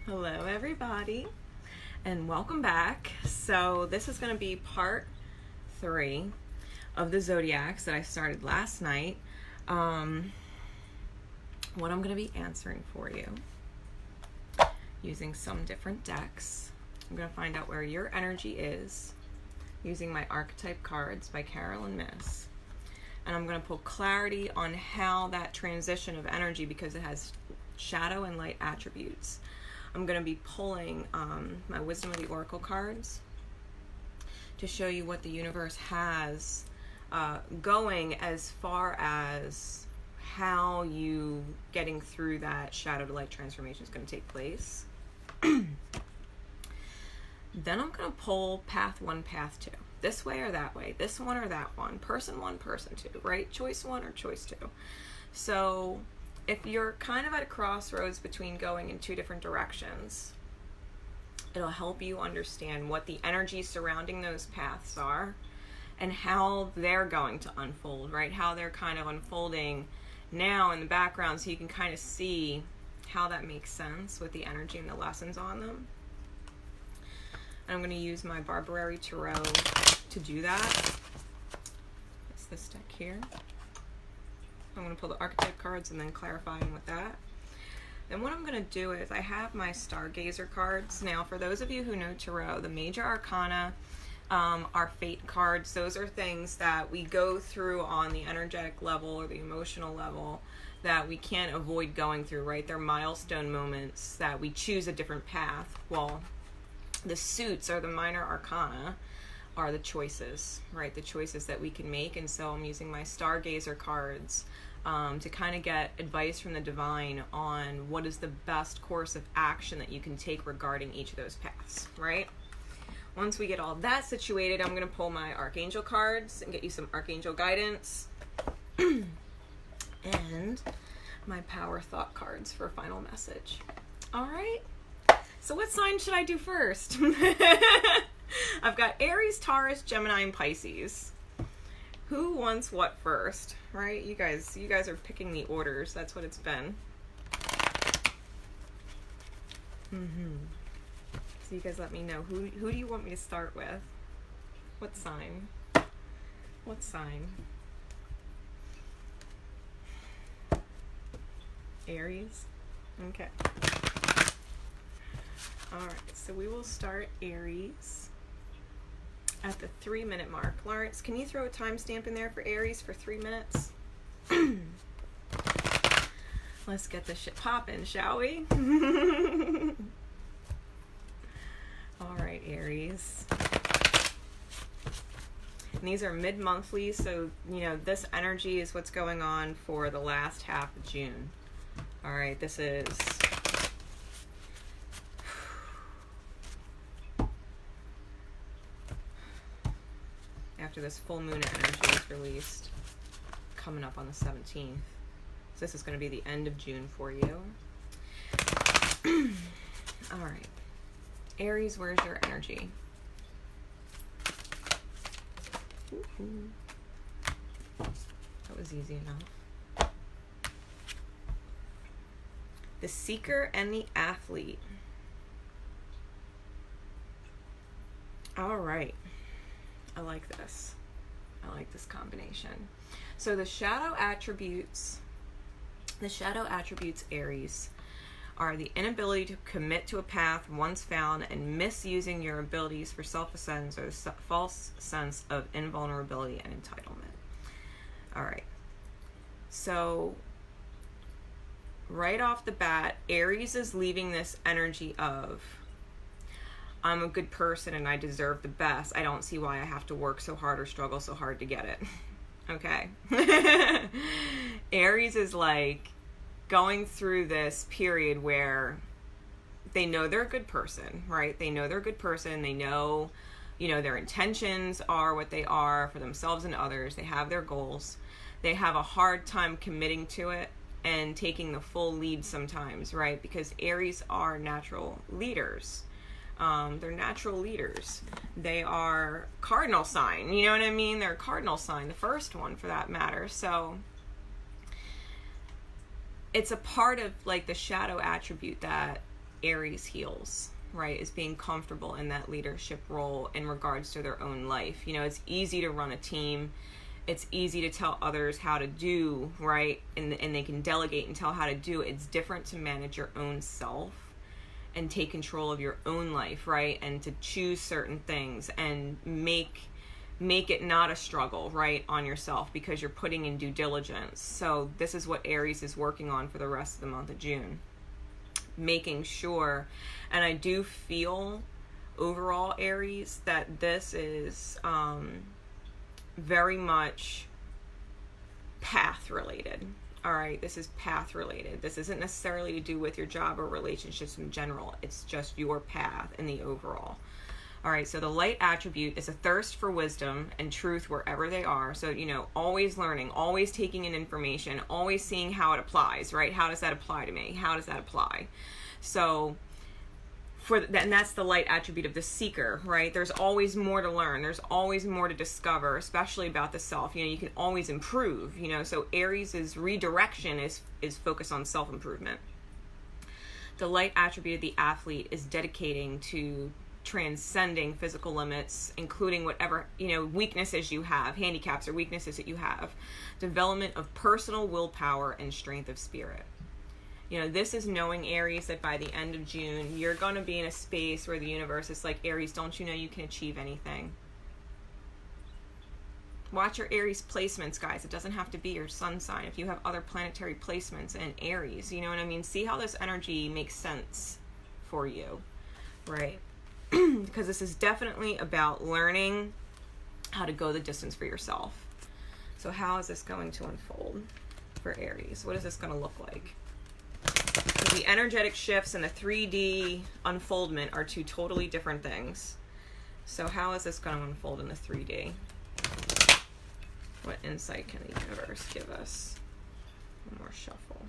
Hello everybody and welcome back. So this is going to be part 3 of the zodiacs that I started last night. What I'm going to be answering for you using some different decks. I'm going to find out where your energy is using my archetype cards by Carol and Miss. And I'm going to pull clarity on how that transition of energy, because it has shadow and light attributes. I'm going to be pulling my Wisdom of the Oracle cards to show you what the universe has going as far as how you getting through that shadow to light transformation is going to take place. Then I'm going to pull path 1, path 2. This way or that way, this one or that one, person 1, person 2, right? Choice 1 or choice 2. So if you're kind of at a crossroads between going in 2 different directions, it'll help you understand what the energy surrounding those paths are and how they're going to unfold, right? How they're kind of unfolding now in the background, so you can kind of see how that makes sense with the energy and the lessons on them. And I'm going to use my Barbarary Tarot to do that. It's this deck here. I'm going to pull the archetype cards and then clarifying with that. Then what I'm going to do is I have my Stargazer cards. Now, for those of you who know Tarot, the major arcana are fate cards. Those are things that we go through on the energetic level or the emotional level that we can't avoid going through, right? They're milestone moments that we choose a different path. Well, the suits or the minor arcana are the choices, right? The choices that we can make. And so I'm using my Stargazer cards to kind of get advice from the divine on what is the best course of action that you can take regarding each of those paths, right? Once we get all that situated, I'm going to pull my Archangel cards and get you some Archangel guidance and my Power Thought cards for a final message. All right. So what sign should I do first? I've got Aries, Taurus, Gemini, and Pisces. Who wants what first, right? You guys are picking the orders. That's what it's been. So you guys let me know. Who do you want me to start with? What sign? What sign? Aries? Okay. Alright, so we will start Aries at the 3-minute mark. Lawrence, can you throw a timestamp in there for Aries for 3 minutes? Let's get this shit popping, shall we? Alright, Aries. And these are mid-monthly, so, you know, this energy is what's going on for the last half of June. Alright, this is... after this full moon energy is released, coming up on the 17th. So this is going to be the end of June for you. All right. Aries, where's your energy? Ooh. That was easy enough. The Seeker and the Athlete. All right. I like this. I like this combination. So the shadow attributes, Aries, are the inability to commit to a path once found and misusing your abilities for self-ascent or the false sense of invulnerability and entitlement. All right. So right off the bat, Aries is leaving this energy of, I'm a good person and I deserve the best. I don't see why I have to work so hard or struggle so hard to get it. Okay. Aries is like going through this period where they know they're a good person, right? They know they're a good person. They know, you know, their intentions are what they are for themselves and others. They have their goals. They have a hard time committing to it and taking the full lead sometimes, right? Because Aries are natural leaders. They're natural leaders. They are cardinal sign, you know what I mean? They're a cardinal sign, the first one for that matter. So it's a part of like the shadow attribute that Aries heals, right, is being comfortable in that leadership role in regards to their own life. You know, it's easy to run a team. It's easy to tell others how to do, right, and they can delegate and tell how to do. It's different to manage your own self and take control of your own life, right, and to choose certain things and make it not a struggle, right, on yourself, because you're putting in due diligence. So this is what Aries is working on for the rest of the month of June. Making sure, and I do feel overall, Aries, that this is very much path related. All right, this is path related. This isn't necessarily to do with your job or relationships in general. It's just your path in the overall. All right, so the light attribute is a thirst for wisdom and truth wherever they are. So, you know, always learning, always taking in information, always seeing how it applies, right? How does that apply to me? How does that apply? So, and that's the light attribute of the seeker, right? There's always more to learn. There's always more to discover, especially about the self. You know, you can always improve, you know. So Aries' redirection is focused on self-improvement. The light attribute of the athlete is dedicating to transcending physical limits, including whatever, you know, weaknesses you have, handicaps or weaknesses that you have. Development of personal willpower and strength of spirit. You know, this is knowing, Aries, that by the end of June, you're going to be in a space where the universe is like, Aries, don't you know you can achieve anything? Watch your Aries placements, guys. It doesn't have to be your sun sign. If you have other planetary placements in Aries, you know what I mean? See how this energy makes sense for you, right? Because this is definitely about learning how to go the distance for yourself. So how is this going to unfold for Aries? What is this going to look like? The energetic shifts and the 3D unfoldment are two totally different things. So how is this going to unfold in the 3D? What insight can the universe give us? One more shuffle.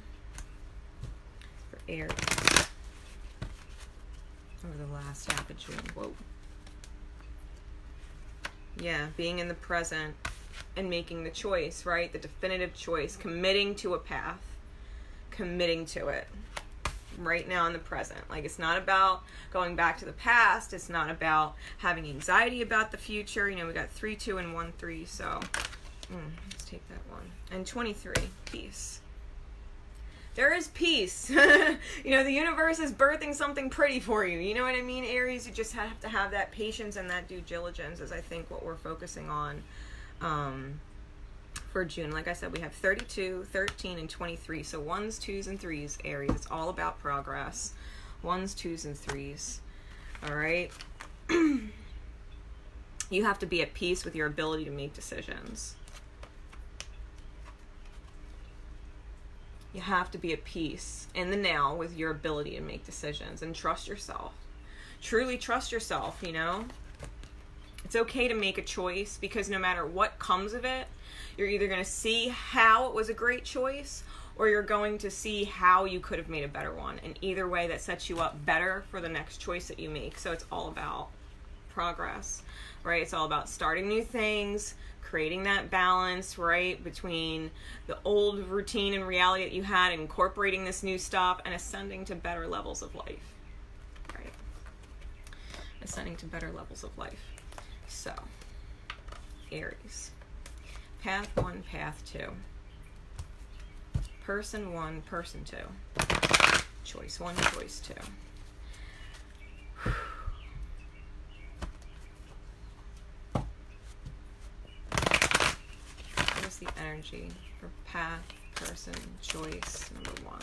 For Aries. Over the last half of June. Whoa. Yeah, being in the present and making the choice, right? The definitive choice. Committing to a path. Committing to it. Right now in the present. Like, it's not about going back to the past. It's not about having anxiety about the future. You know, we got 3, 2, and 1, 3. So, let's take that one. And 23, peace. There is peace. You know, the universe is birthing something pretty for you. You know what I mean, Aries? You just have to have that patience and that due diligence is, I think, what we're focusing on for June. Like I said, we have 32, 13, and 23. So 1s, 2s, and 3s, Aries. It's all about progress. 1s, 2s, and 3s. All right? You have to be at peace with your ability to make decisions. You have to be at peace in the now with your ability to make decisions and trust yourself. Truly trust yourself, you know? It's okay to make a choice because no matter what comes of it, you're either going to see how it was a great choice or you're going to see how you could have made a better one. And either way, that sets you up better for the next choice that you make. So it's all about progress, right? It's all about starting new things, creating that balance, right, between the old routine and reality that you had, incorporating this new stuff, and ascending to better levels of life, right? Ascending to better levels of life. So, Aries. Path 1, path 2. Person 1, person 2. Choice 1, choice 2. What is the energy for path, person, choice number 1?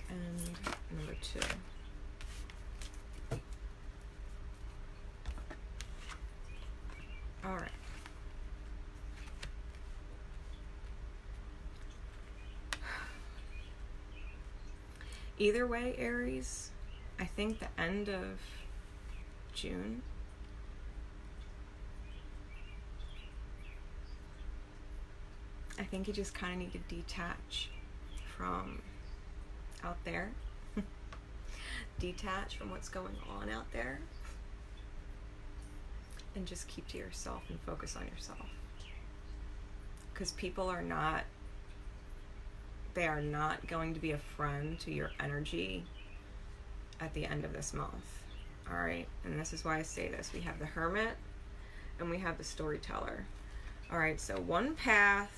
And number 2. All right. Either way, Aries, I think the end of June, I think you just kind of need to detach from out there. Detach from what's going on out there. And just keep to yourself and focus on yourself. Because people are not they are not going to be a friend to your energy at the end of this month. All right, and this is why I say this. We have the Hermit and we have the Storyteller. All right, so one path,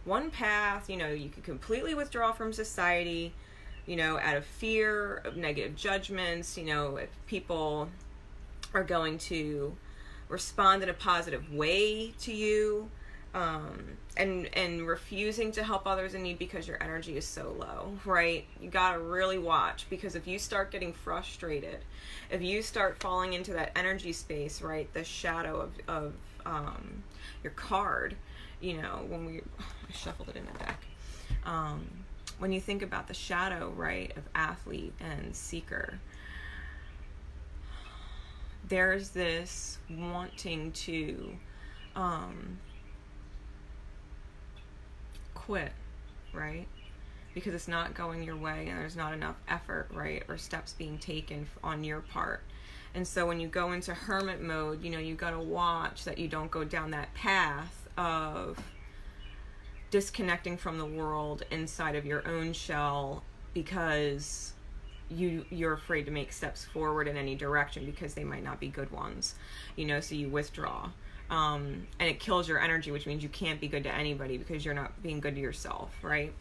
you know, you can completely withdraw from society, you know, out of fear of negative judgments, you know, if people are going to respond in a positive way to you, and refusing to help others in need because your energy is so low, right? You gotta really watch, because if you start getting frustrated, if you start falling into that energy space, right, the shadow of your card, you know, I shuffled it in the deck. When you think about the shadow, right, of athlete and seeker, there's this wanting to quit, right? Because it's not going your way and there's not enough effort, right, or steps being taken on your part. And so when you go into hermit mode, you know, you got to watch that you don't go down that path of disconnecting from the world inside of your own shell, because you're afraid to make steps forward in any direction because they might not be good ones, you know, so you withdraw. And it kills your energy, which means you can't be good to anybody because you're not being good to yourself, right?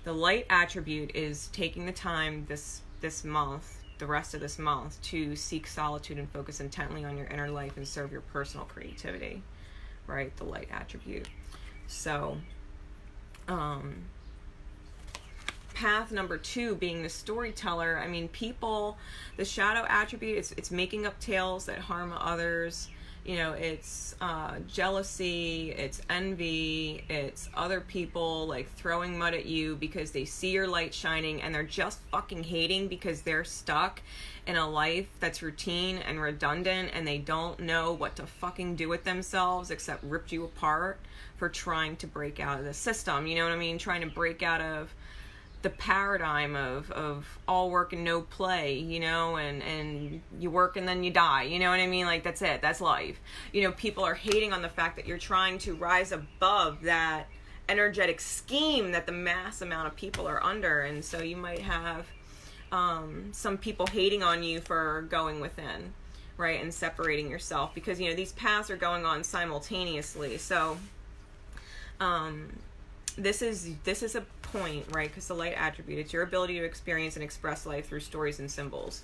The light attribute is taking the time this month, the rest of this month, to seek solitude and focus intently on your inner life and serve your personal creativity, right? The light attribute. So, path number 2 being the Storyteller. I mean, people, the shadow attribute, it's making up tales that harm others. You know, it's jealousy, it's envy, it's other people like throwing mud at you because they see your light shining and they're just fucking hating because they're stuck in a life that's routine and redundant and they don't know what to fucking do with themselves except rip you apart for trying to break out of the system. You know what I mean? Trying to break out of the paradigm of all work and no play, you know, and you work and then you die, you know what I mean? Like, that's it, that's life. You know, people are hating on the fact that you're trying to rise above that energetic scheme that the mass amount of people are under. And so you might have some people hating on you for going within, right, and separating yourself, because, you know, these paths are going on simultaneously. So this is a point, right? Because the light attribute, it's your ability to experience and express life through stories and symbols.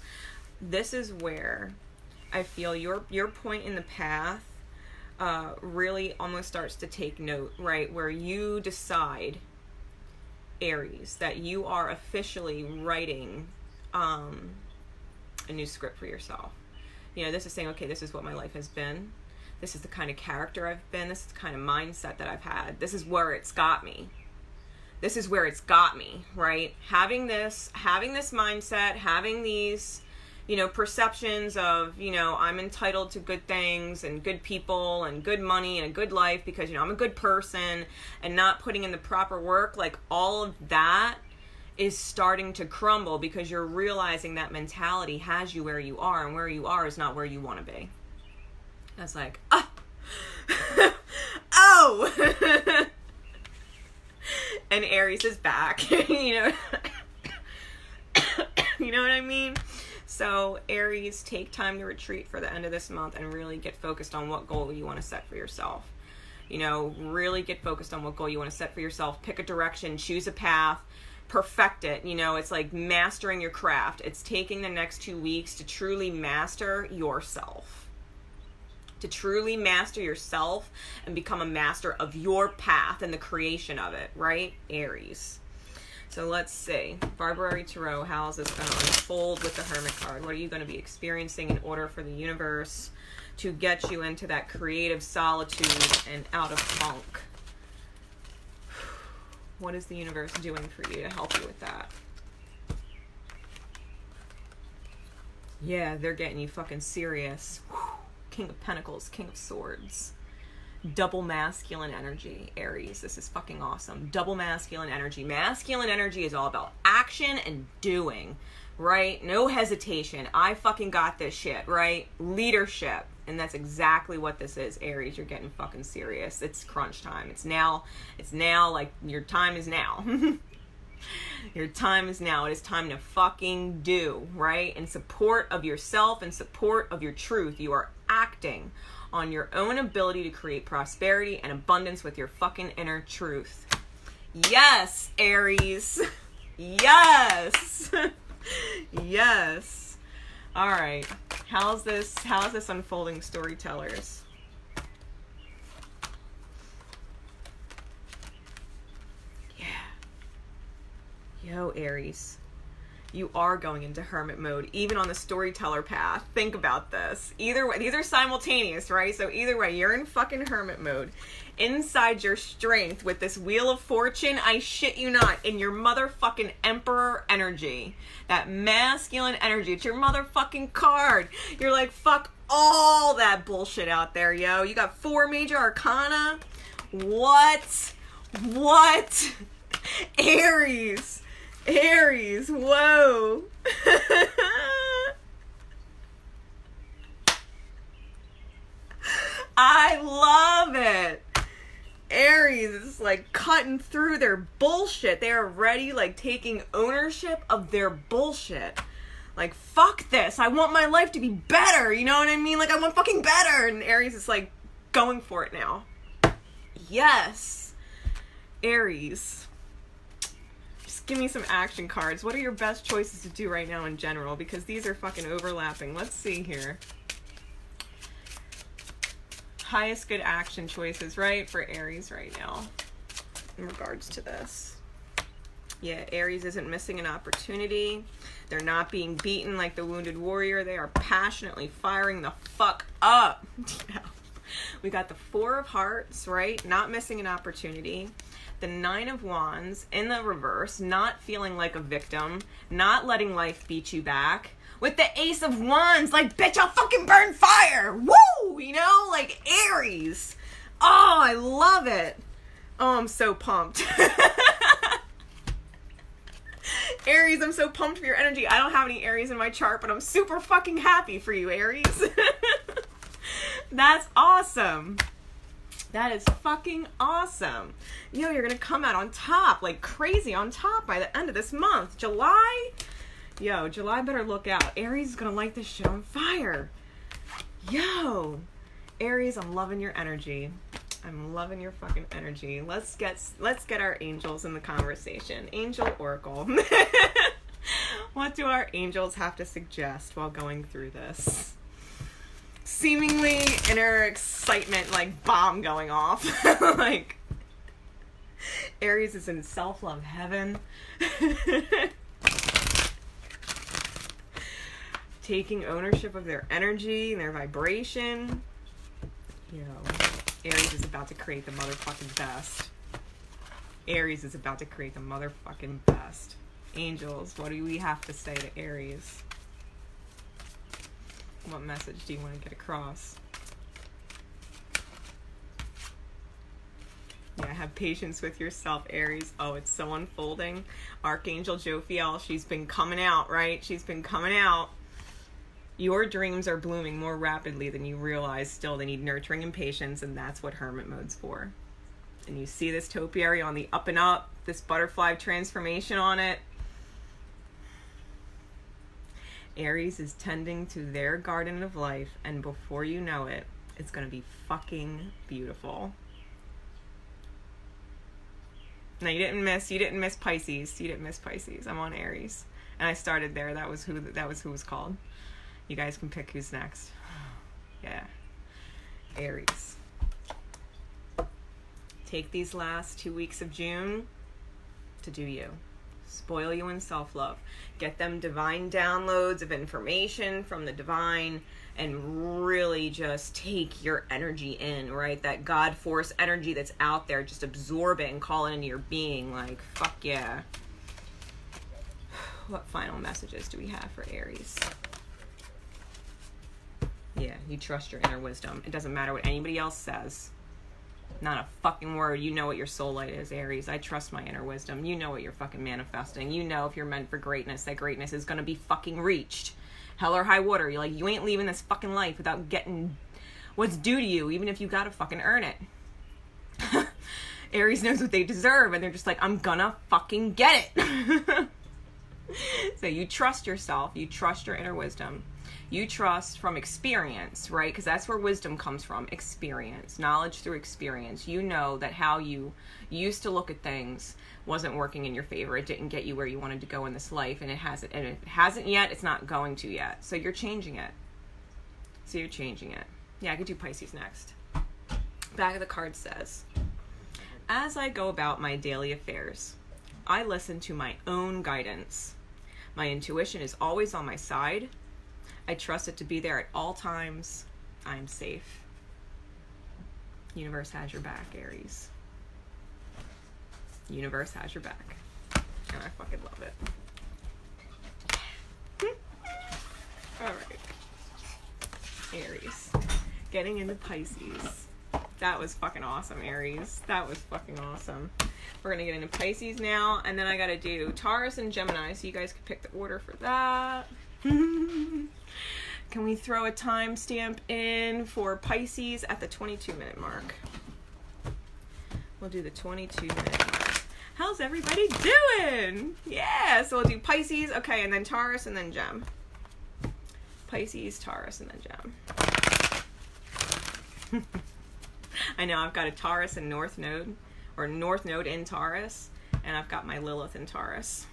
This is where I feel your point in the path really almost starts to take note, right? Where you decide, Aries, that you are officially writing a new script for yourself. You know, this is saying, okay, this is what my life has been. This is the kind of character I've been. This is the kind of mindset that I've had. This is where it's got me. This is where it's got me, right? Having this mindset, having these, you know, perceptions of, you know, I'm entitled to good things and good people and good money and a good life because, you know, I'm a good person, and not putting in the proper work, like all of that is starting to crumble because you're realizing that mentality has you where you are, and where you are is not where you want to be. That's like, oh! And Aries is back, you know, you know what I mean? So Aries, take time to retreat for the end of this month and really get focused on what goal you want to set for yourself. You know, really get focused on what goal you want to set for yourself. Pick a direction, choose a path, perfect it. You know, it's like mastering your craft. It's taking the next 2 weeks to truly master yourself. To truly master yourself and become a master of your path and the creation of it, right? Aries. So let's see. Barbary Tarot, how is this going to unfold with the Hermit card? What are you going to be experiencing in order for the universe to get you into that creative solitude and out of funk? What is the universe doing for you to help you with that? Yeah, they're getting you fucking serious. King of Pentacles, King of Swords. Double masculine energy, Aries. This is fucking awesome. Double masculine energy. Masculine energy is all about action and doing, right? No hesitation. I fucking got this shit, right? Leadership. And that's exactly what this is, Aries. You're getting fucking serious. It's crunch time. It's now, like, your time is now. Your time is now. It is time to fucking do, right? In support of yourself, in support of your truth. You are acting on your own ability to create prosperity and abundance with your fucking inner truth. Yes, Aries. Yes. Yes. All right. How's this unfolding, storytellers? Yo, Aries, you are going into hermit mode, even on the storyteller path. Think about this. Either way, these are simultaneous, right? So either way, you're in fucking hermit mode. Inside your strength with this Wheel of Fortune, I shit you not, in your motherfucking Emperor energy. That masculine energy. It's your motherfucking card. You're like, fuck all that bullshit out there, yo. You got 4 major arcana. What? Aries. Whoa. I love it. Aries is like cutting through their bullshit. They are already like taking ownership of their bullshit. Like, fuck this. I want my life to be better. You know what I mean? Like, I want fucking better. And Aries is like going for it now. Yes. Aries. Give me some action cards. What are your best choices to do right now in general? Because these are fucking overlapping. Let's see here. Highest good action choices, right? For Aries right now. In regards to this. Yeah, Aries isn't missing an opportunity. They're not being beaten like the wounded warrior. They are passionately firing the fuck up. We got the 4 of Hearts, right? Not missing an opportunity. The 9 of Wands in the reverse, not feeling like a victim, not letting life beat you back. With the Ace of Wands, like, bitch, I'll fucking burn fire. Woo! You know, like Aries. Oh, I love it. Oh, I'm so pumped. Aries, I'm so pumped for your energy. I don't have any Aries in my chart, but I'm super fucking happy for you, Aries. That's awesome. That is fucking awesome. Yo, you're gonna come out on top, like crazy on top by the end of this month. July? Yo, July better look out. Aries is gonna light this shit on fire. Yo, Aries, I'm loving your energy. I'm loving your fucking energy. Let's get our angels in the conversation. Angel Oracle. What do our angels have to suggest while going through this? Seemingly inner excitement, like bomb going off. Like, Aries is in self-love heaven. Taking ownership of their energy and their vibration. You know, Aries is about to create the motherfucking best. Aries is about to create the motherfucking best. Angels, what do we have to say to Aries? What message do you want to get across? Yeah, have patience with yourself, Aries. Oh, it's so unfolding. Archangel Jophiel, she's been coming out, right? She's been coming out. Your dreams are blooming more rapidly than you realize. Still, they need nurturing and patience, and that's what hermit mode's for. And you see this topiary on the up and up, this butterfly transformation on it. Aries is tending to their garden of life, and before you know it, it's going to be fucking beautiful. No, you didn't miss Pisces. You didn't miss Pisces. I'm on Aries. And I started there. That was who was called. You guys can pick who's next. Yeah. Aries. Take these last 2 weeks of June to do you. Spoil you in self-love. Get them divine downloads of information from the divine and really just take your energy in, right? That God force energy that's out there, just absorb it and call it into your being. Like, fuck yeah. What final messages do we have for Aries? Yeah, you trust your inner wisdom. It doesn't matter what anybody else says. Not a fucking word. You know what your soul light is, Aries. I trust my inner wisdom. You know what you're fucking manifesting. You know if you're meant for greatness, that greatness is gonna be fucking reached. Hell or high water. You're like, you ain't leaving this fucking life without getting what's due to you, even if you gotta fucking earn it. Aries knows what they deserve, and they're just like, I'm gonna fucking get it. So you trust yourself, you trust your inner wisdom, you trust from experience, right? Because that's where wisdom comes from, experience, knowledge through experience. You know that how you used to look at things wasn't working in your favor. It didn't get you where you wanted to go in this life, and it hasn't yet. It's not going to yet. So you're changing it. Yeah, I could do Pisces next. Back of the card says, as I go about my daily affairs, I listen to my own guidance. My intuition is always on my side. I trust it to be there at all times. I am safe. Universe has your back, Aries. Universe has your back. And I fucking love it. All right. Aries. Getting into Pisces. That was fucking awesome, Aries. That was fucking awesome. We're going to get into Pisces now, and then I got to do Taurus and Gemini, so you guys can pick the order for that. Can we throw a timestamp in for Pisces at the 22-minute mark? We'll do the 22-minute mark. How's everybody doing? Yeah, so we'll do Pisces, okay, and then Taurus, and then Gem. Pisces, Taurus, and then Gem. I know, I've got a Taurus and North Node, or North Node in Taurus, and I've got my Lilith in Taurus.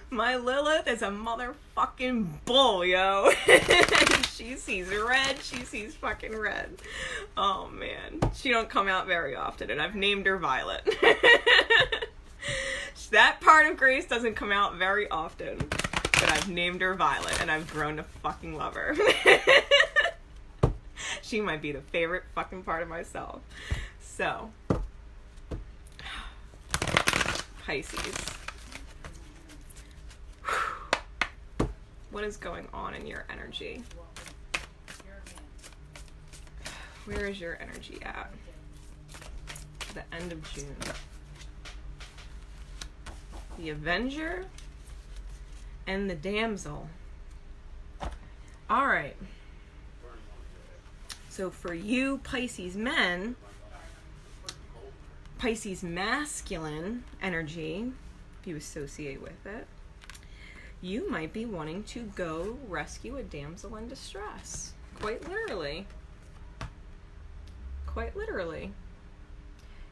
My Lilith is a motherfucking bull, yo. She sees red, she sees fucking red. Oh, man. She don't come out very often, and I've named her Violet. That part of Grace doesn't come out very often, but I've named her Violet, and I've grown to fucking love her. She might be the favorite fucking part of myself. So, Pisces. What is going on in your energy? Where is your energy at? The end of June. The Avenger and the Damsel. All right. So for you Pisces men, Pisces masculine energy, if you associate with it, you might be wanting to go rescue a damsel in distress. Quite literally. Quite literally.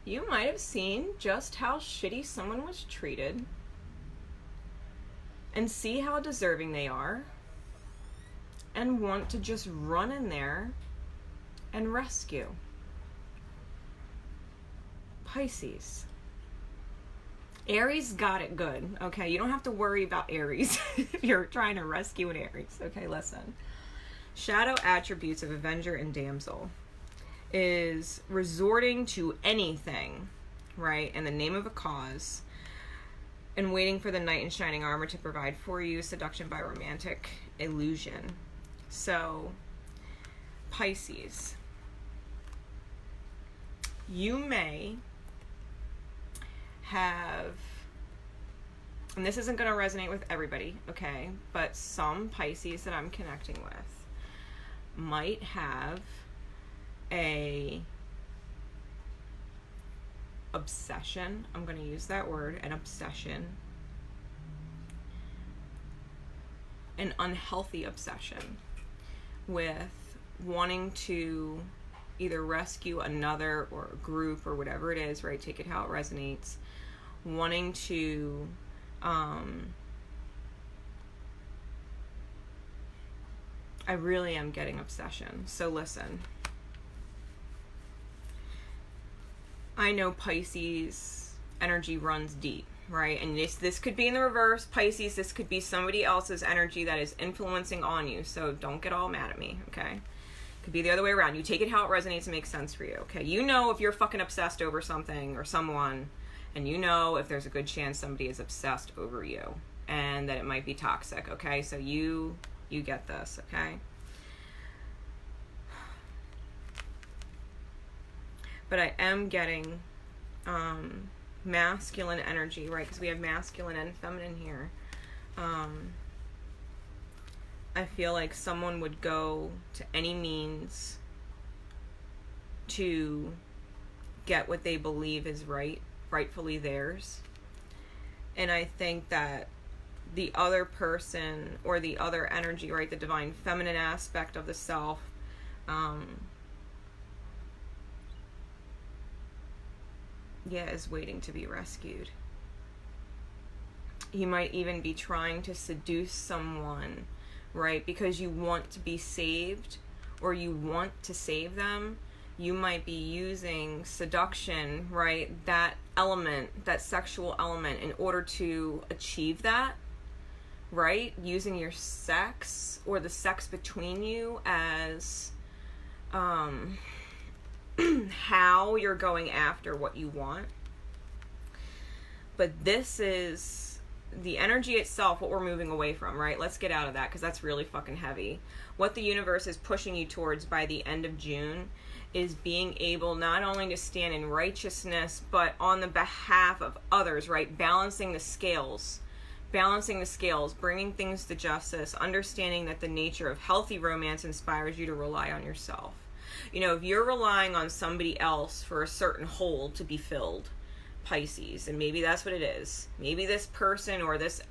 You might have seen just how shitty someone was treated and see how deserving they are and want to just run in there and rescue. Pisces. Aries got it good, okay? You don't have to worry about Aries if you're trying to rescue an Aries. Okay, listen. Shadow attributes of Avenger and Damsel is resorting to anything, right, in the name of a cause, and waiting for the knight in shining armor to provide for you, seduction by romantic illusion. So, Pisces, you may have, and this isn't going to resonate with everybody, okay, but some Pisces that I'm connecting with might have a obsession, I'm going to use that word, an obsession, an unhealthy obsession with wanting to either rescue another or a group or whatever it is, right? Take it how it resonates. Wanting to I really am getting obsession. So listen. I know Pisces energy runs deep, right? And this could be in the reverse. Pisces, this could be somebody else's energy that is influencing on you. So don't get all mad at me, okay? Could be the other way around. You take it how it resonates and makes sense for you, okay? You know if you're fucking obsessed over something or someone, and you know if there's a good chance somebody is obsessed over you and that it might be toxic, okay? So you get this, okay? But I am getting masculine energy, right? Because we have masculine and feminine here. I feel like someone would go to any means to get what they believe is rightfully theirs. And I think that the other person or the other energy, right, the divine feminine aspect of the self, is waiting to be rescued. You might even be trying to seduce someone, right, because you want to be saved or you want to save them. You might be using seduction, right, that element, that sexual element, in order to achieve that, right? Using your sex or the sex between you as how you're going after what you want. But this is the energy itself, what we're moving away from, right? Let's get out of that, because that's really fucking heavy. What the universe is pushing you towards by the end of June is being able not only to stand in righteousness, but on the behalf of others, right? Balancing the scales, bringing things to justice, understanding that the nature of healthy romance inspires you to rely on yourself. You know, if you're relying on somebody else for a certain hole to be filled, Pisces, and maybe that's what it is. Maybe this person or this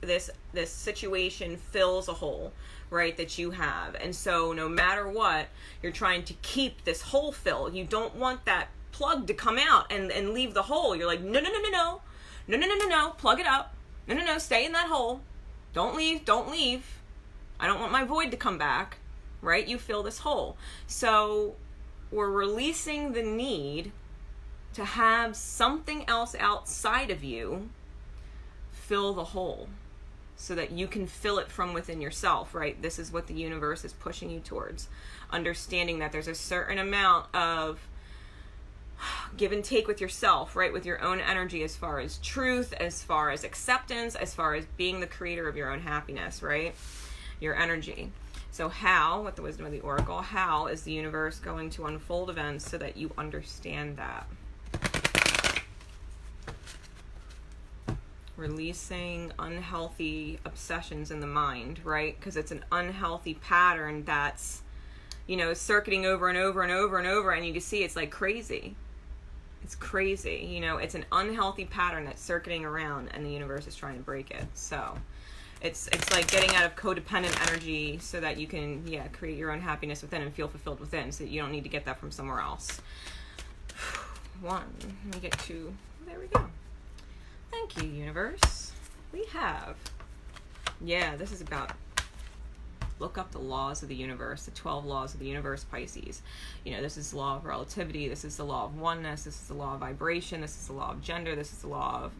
situation fills a hole, right, that you have. And so no matter what, you're trying to keep this hole filled. You don't want that plug to come out and leave the hole. You're like, no, plug it up. No, stay in that hole. Don't leave. I don't want my void to come back, right? You fill this hole. So we're releasing the need to have something else outside of you fill the hole so that you can fill it from within yourself, right? This is what the universe is pushing you towards. Understanding that there's a certain amount of give and take with yourself, right? With your own energy, as far as truth, as far as acceptance, as far as being the creator of your own happiness, right? Your energy. So how, with the wisdom of the oracle, how is the universe going to unfold events so that you understand that? Releasing unhealthy obsessions in the mind, right? Because it's an unhealthy pattern that's, you know, circuiting over and over and over and over, and you can see it's like crazy. It's crazy, you know, it's an unhealthy pattern that's circuiting around, and the universe is trying to break it. So it's like getting out of codependent energy so that you can, create your own happiness within and feel fulfilled within, so that you don't need to get that from somewhere else. Let me get to, there we go. Thank you, universe. We have, this is about, look up the laws of the universe, the 12 laws of the universe, Pisces. You know, this is the law of relativity, this is the law of oneness, this is the law of vibration, this is the law of gender, this is the law of,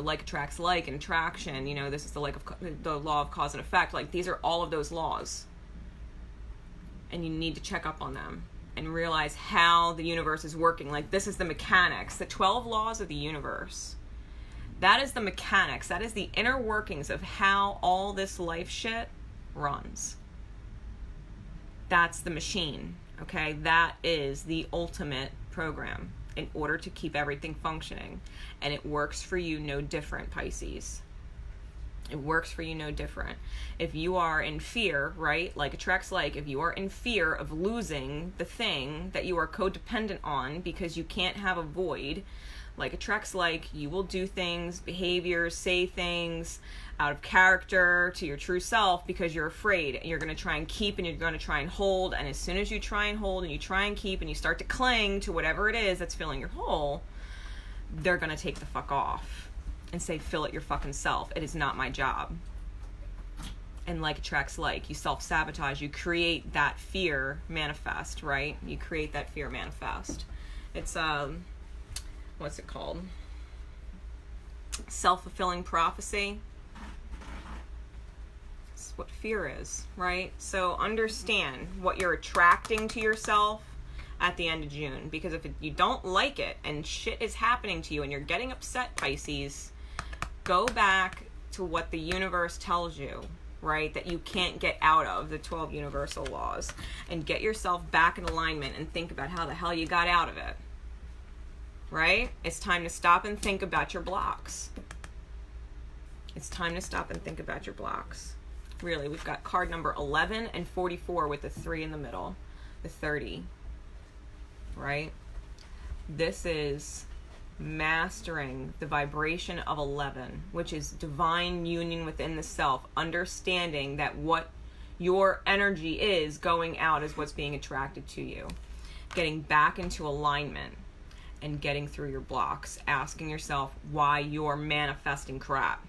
like attracts like and attraction, you know, this is the law of cause and effect. Like, these are all of those laws. And you need to check up on them and realize how the universe is working. Like, this is the mechanics, the 12 laws of the universe. That is the mechanics. That is the inner workings of how all this life shit runs. That's the machine, okay? That is the ultimate program in order to keep everything functioning. And it works for you no different, Pisces. It works for you no different. If you are in fear, right, like attracts like, if you are in fear of losing the thing that you are codependent on because you can't have a void, like attracts like, you will do things, behaviors, say things out of character to your true self because you're afraid. You're going to try and keep and you're going to try and hold. And as soon as you try and hold and you try and keep and you start to cling to whatever it is that's filling your hole, they're going to take the fuck off and say, fill it your fucking self. It is not my job. And like attracts like, you self-sabotage, you create that fear manifest, right? You create that fear manifest. It's, what's it called? Self-fulfilling prophecy. That's what fear is, right? So understand what you're attracting to yourself at the end of June. Because if you don't like it and shit is happening to you and you're getting upset, Pisces, go back to what the universe tells you, right? That you can't get out of, the 12 universal laws. And get yourself back in alignment and think about how the hell you got out of it. Right? It's time to stop and think about your blocks. It's time to stop and think about your blocks. Really, we've got card number 11 and 44 with the 3 in the middle. The 30. right? This is mastering the vibration of 11, which is divine union within the self, understanding that what your energy is going out is what's being attracted to you. Getting back into alignment and getting through your blocks, asking yourself why you're manifesting crap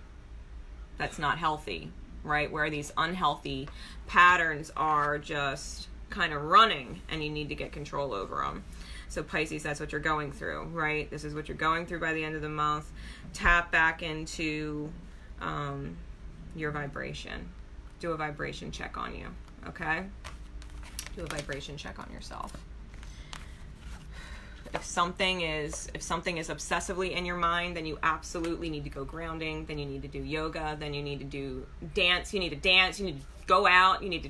that's not healthy, right? Where these unhealthy patterns are just kind of running and you need to get control over them. So Pisces, that's what you're going through, right? This is what you're going through by the end of the month. Tap back into your vibration. Do a vibration check on you, okay? Do a vibration check on yourself. If something is obsessively in your mind, then you absolutely need to go grounding. Then you need to do yoga. Then you need to do dance. You need to dance. You need to go out. You need to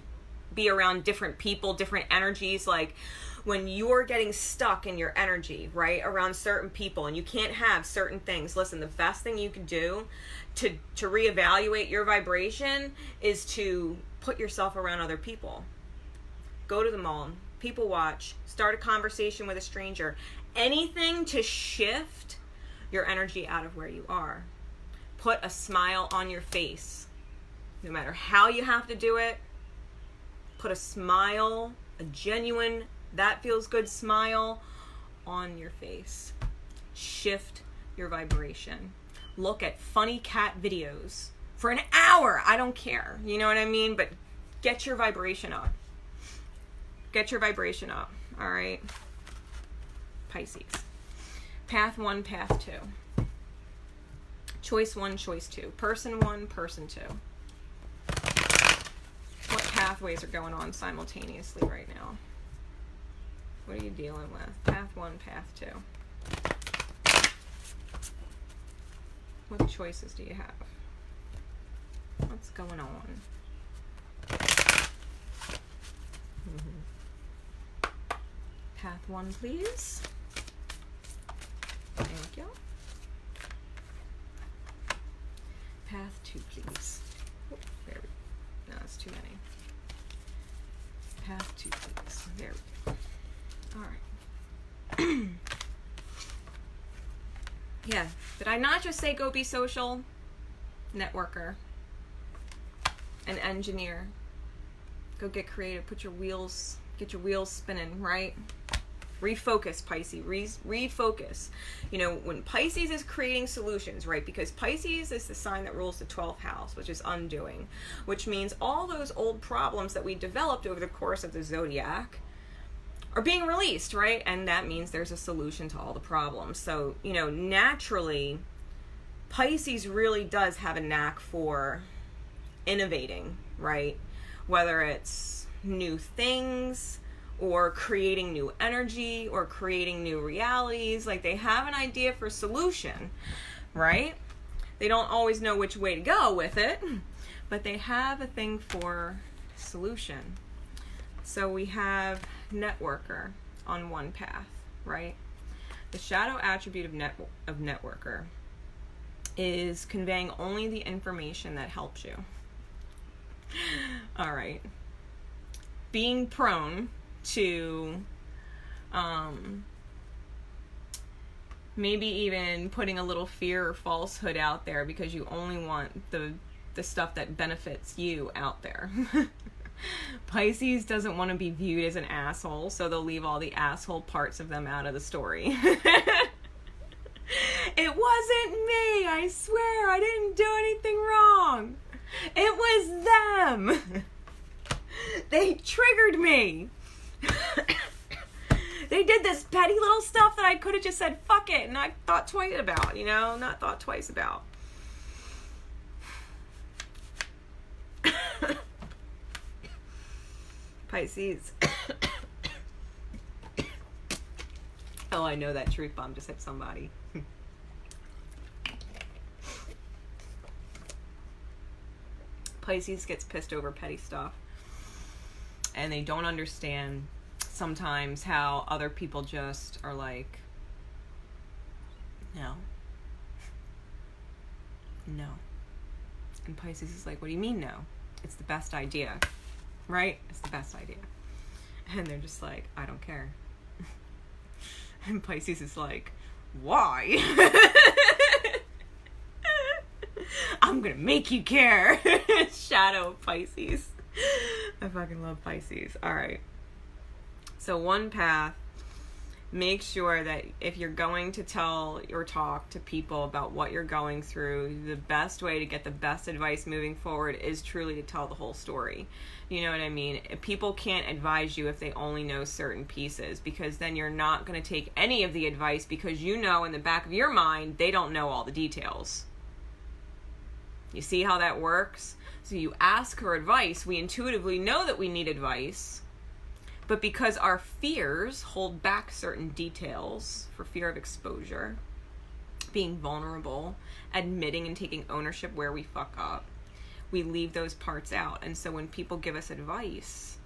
be around different people, different energies. Like when you're getting stuck in your energy, right, around certain people, and you can't have certain things. Listen, the best thing you can do to reevaluate your vibration is to put yourself around other people. Go to the mall. People watch, start a conversation with a stranger, anything to shift your energy out of where you are. Put a smile on your face. No matter how you have to do it, put a smile, a genuine, that feels good smile on your face. Shift your vibration. Look at funny cat videos for an hour. I don't care. You know what I mean? But get your vibration up. Get your vibration up, all right? Pisces. Path 1, path 2. Choice 1, choice 2. Person 1, person 2. What pathways are going on simultaneously right now? What are you dealing with? Path 1, path 2. What choices do you have? What's going on? Path 1, please. Thank you. Path 2, please. Oh, there we go. No, it's too many. Path 2, please. There we go. All right. Yeah. Did I not just say go be social? Networker. An engineer. Go get creative. Get your wheels spinning, right? Refocus, Pisces. Refocus. You know, when Pisces is creating solutions, right? Because Pisces is the sign that rules the 12th house, which is undoing, which means all those old problems that we developed over the course of the zodiac are being released, right? And that means there's a solution to all the problems. So, you know, naturally, Pisces really does have a knack for innovating, right? Whether it's new things or creating new energy or creating new realities. Like, they have an idea for solution, right? They don't always know which way to go with it, but they have a thing for solution. So we have networker on one path, right? The shadow attribute of networker is conveying only the information that helps you. All right. Being prone to maybe even putting a little fear or falsehood out there because you only want the stuff that benefits you out there. Pisces doesn't want to be viewed as an asshole, so they'll leave all the asshole parts of them out of the story. It wasn't me, I swear, I didn't do anything wrong. It was them. They triggered me. They did this petty little stuff that I could have just said, fuck it, and I thought twice about, you know, not thought twice about. Pisces. Oh, I know that truth bomb just hit somebody. Pisces gets pissed over petty stuff. And they don't understand sometimes how other people just are like, no. No. And Pisces is like, what do you mean no? It's the best idea. Right? It's the best idea. And they're just like, I don't care. And Pisces is like, why? I'm gonna make you care. Shadow of Pisces. I fucking love Pisces. Alright. So one path, make sure that if you're going to tell or talk to people about what you're going through, the best way to get the best advice moving forward is truly to tell the whole story. You know what I mean? People can't advise you if they only know certain pieces, because then you're not going to take any of the advice, because you know in the back of your mind they don't know all the details. You see how that works? So you ask for advice. We intuitively know that we need advice, but because our fears hold back certain details for fear of exposure, being vulnerable, admitting and taking ownership where we fuck up, we leave those parts out. And so when people give us advice,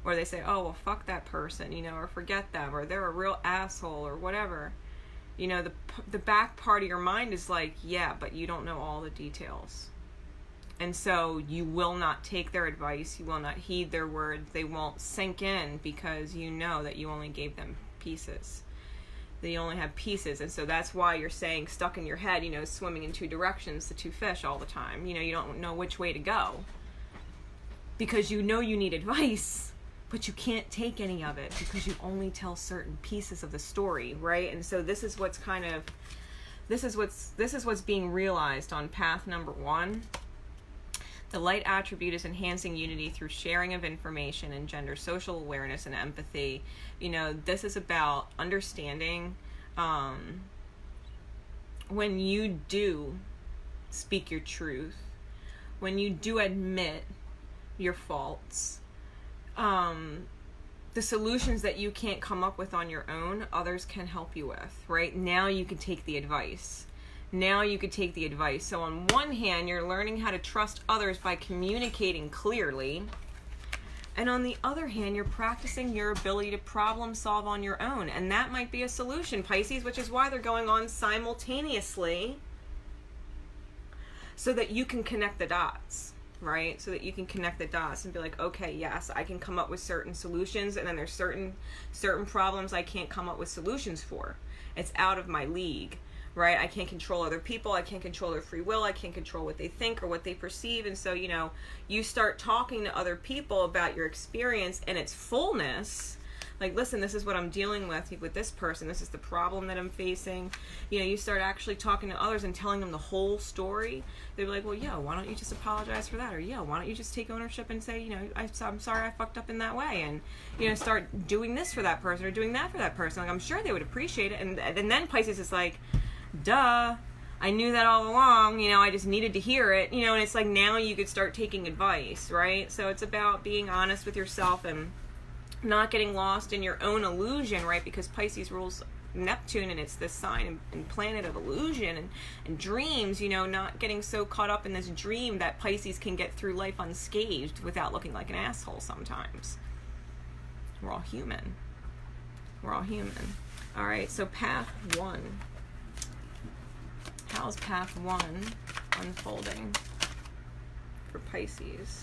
or they say, oh, well, fuck that person, you know, or forget them, or they're a real asshole, or whatever, you know, the back part of your mind is like, yeah, but you don't know all the details. And so you will not take their advice, you will not heed their words, they won't sink in, because you know that you only gave them pieces. That you only have pieces. And so that's why you're saying, stuck in your head, you know, swimming in two directions, the two fish all the time. You know, you don't know which way to go. Because you know you need advice, but you can't take any of it, because you only tell certain pieces of the story, right? And so this is what's being realized on path number 1. The light attribute is enhancing unity through sharing of information, and gender social awareness and empathy. You know, this is about understanding when you do speak your truth, when you do admit your faults, the solutions that you can't come up with on your own, others can help you with, right? Now you can take the advice. So on one hand, you're learning how to trust others by communicating clearly. And on the other hand, you're practicing your ability to problem solve on your own. And that might be a solution, Pisces, which is why they're going on simultaneously, so that you can connect the dots, right? So that you can connect the dots and be like, okay, yes, I can come up with certain solutions, and then there's certain problems I can't come up with solutions for. It's out of my league. Right? I can't control other people. I can't control their free will. I can't control what they think or what they perceive. And so, you know, you start talking to other people about your experience and its fullness. Like, listen, this is what I'm dealing with this person. This is the problem that I'm facing. You know, you start actually talking to others and telling them the whole story. They're like, well, yeah, why don't you just apologize for that? Or, yeah, why don't you just take ownership and say, you know, I'm sorry I fucked up in that way. And, you know, start doing this for that person or doing that for that person. Like, I'm sure they would appreciate it. And then Pisces is like, duh, I knew that all along, you know, I just needed to hear it, you know, and it's like, now you could start taking advice, right? So it's about being honest with yourself and not getting lost in your own illusion, right? Because Pisces rules Neptune, and it's this sign and planet of illusion and dreams, you know, not getting so caught up in this dream that Pisces can get through life unscathed without looking like an asshole sometimes. We're all human. All right, so path 1. How's path 1 unfolding for Pisces?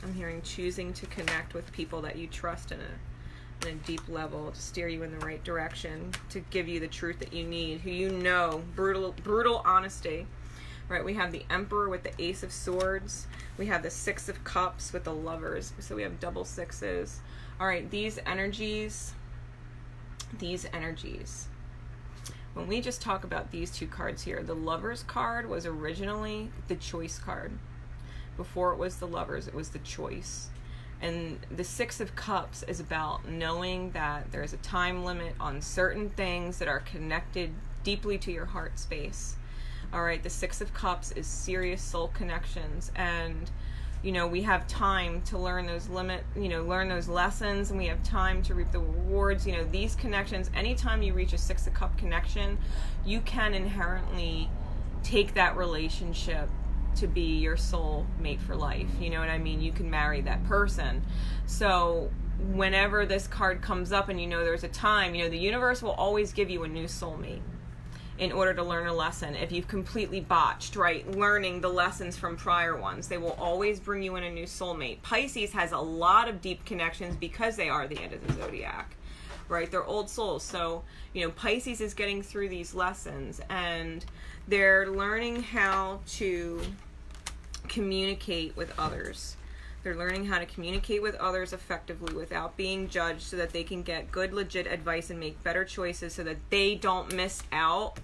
I'm hearing choosing to connect with people that you trust in a deep level, to steer you in the right direction, to give you the truth that you need, who you know, brutal honesty. Right, we have the Emperor with the Ace of Swords. We have the Six of Cups with the Lovers. So we have double sixes. All right, these energies, when we just talk about these two cards here, the Lovers card was originally the Choice card. Before it was the Lovers, it was the Choice. And the Six of Cups is about knowing that there's a time limit on certain things that are connected deeply to your heart space. All right, the Six of Cups is serious soul connections, and you know, we have time to learn those learn those lessons, and we have time to reap the rewards. You know, these connections, anytime you reach a Six of Cup connection, you can inherently take that relationship to be your soul mate for life. You know what I mean? You can marry that person. So whenever this card comes up and you know there's a time, you know, the universe will always give you a new soulmate. in order to learn a lesson. If you've completely botched, right, learning the lessons from prior ones, they will always bring you in a new soulmate. Pisces has a lot of deep connections because they are the end of the zodiac, right? They're old souls. So, you know, Pisces is getting through these lessons and they're learning how to communicate with others. They're learning how to communicate with others effectively without being judged so that they can get good, legit advice and make better choices so that they don't miss out.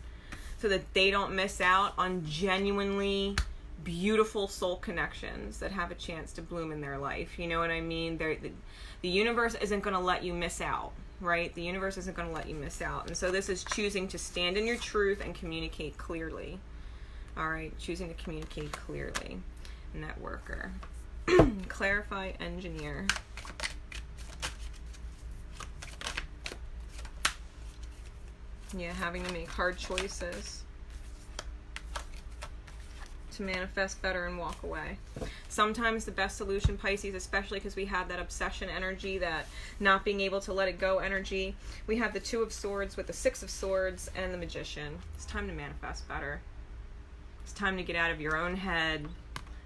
So that they don't miss out on genuinely beautiful soul connections that have a chance to bloom in their life. You know what I mean? The universe isn't going to let you miss out, right? The universe isn't going to let you miss out. And so this is choosing to stand in your truth and communicate clearly. All right, choosing to communicate clearly. Networker. Clarify, engineer. Yeah, having to make hard choices to manifest better and walk away. Sometimes the best solution, Pisces, especially because we have that obsession energy, that not being able to let it go energy. We have the Two of Swords with the Six of Swords and the Magician. It's time to manifest better. It's time to get out of your own head.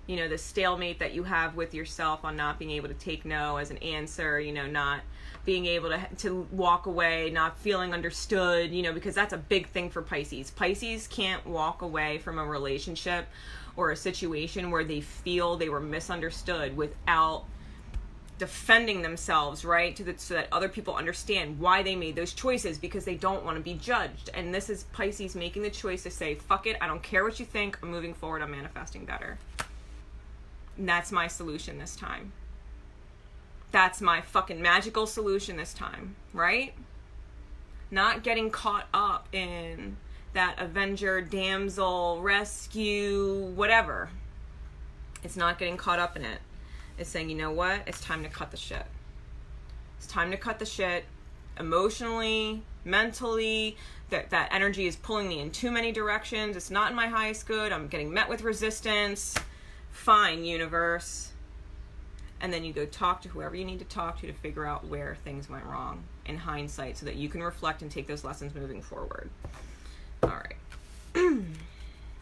You know, the stalemate that you have with yourself on not being able to take no as an answer, you know, not being able to walk away, not feeling understood, you know, because that's a big thing for Pisces. Pisces can't walk away from a relationship or a situation where they feel they were misunderstood without defending themselves, right? So that other people understand why they made those choices, because they don't want to be judged. And this is Pisces making the choice to say, fuck it, I don't care what you think, I'm moving forward, I'm manifesting better. And that's my solution this time. That's my fucking magical solution this time, right? Not getting caught up in that Avenger, damsel, rescue, whatever. It's not getting caught up in it. It's saying, you know what? It's time to cut the shit. It's time to cut the shit emotionally, mentally. That energy is pulling me in too many directions. It's not in my highest good. I'm getting met with resistance. Fine, universe. And then you go talk to whoever you need to talk to figure out where things went wrong in hindsight so that you can reflect and take those lessons moving forward. All right.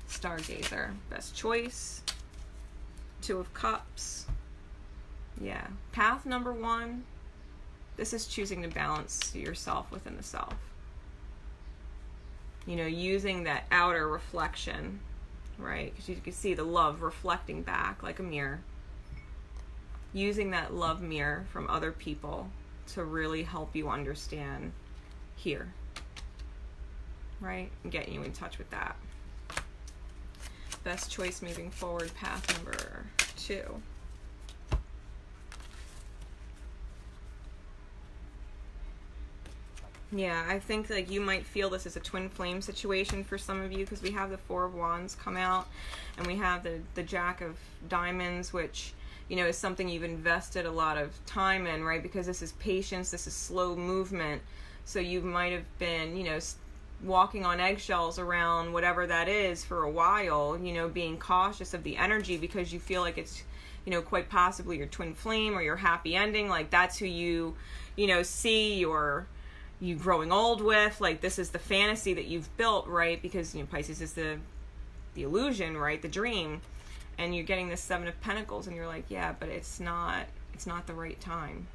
Stargazer. Best choice. Two of Cups. Yeah. Path number 1. This is choosing to balance yourself within the self. You know, using that outer reflection, right? Because you can see the love reflecting back like a mirror. Using that love mirror from other people to really help you understand here, right? And getting you in touch with that. Best choice moving forward, path number 2. Yeah, I think like you might feel this as a twin flame situation for some of you, because we have the Four of Wands come out and we have the Jack of Diamonds, which, you know, is something you've invested a lot of time in, right? Because this is patience, this is slow movement. So you might have been, you know, walking on eggshells around whatever that is for a while, you know, being cautious of the energy because you feel like it's, you know, quite possibly your twin flame or your happy ending. Like that's who you know, see you growing old with. Like this is the fantasy that you've built, right? Because, you know, Pisces is the illusion, right? The dream. And you're getting this Seven of Pentacles and you're like, yeah, but it's not the right time.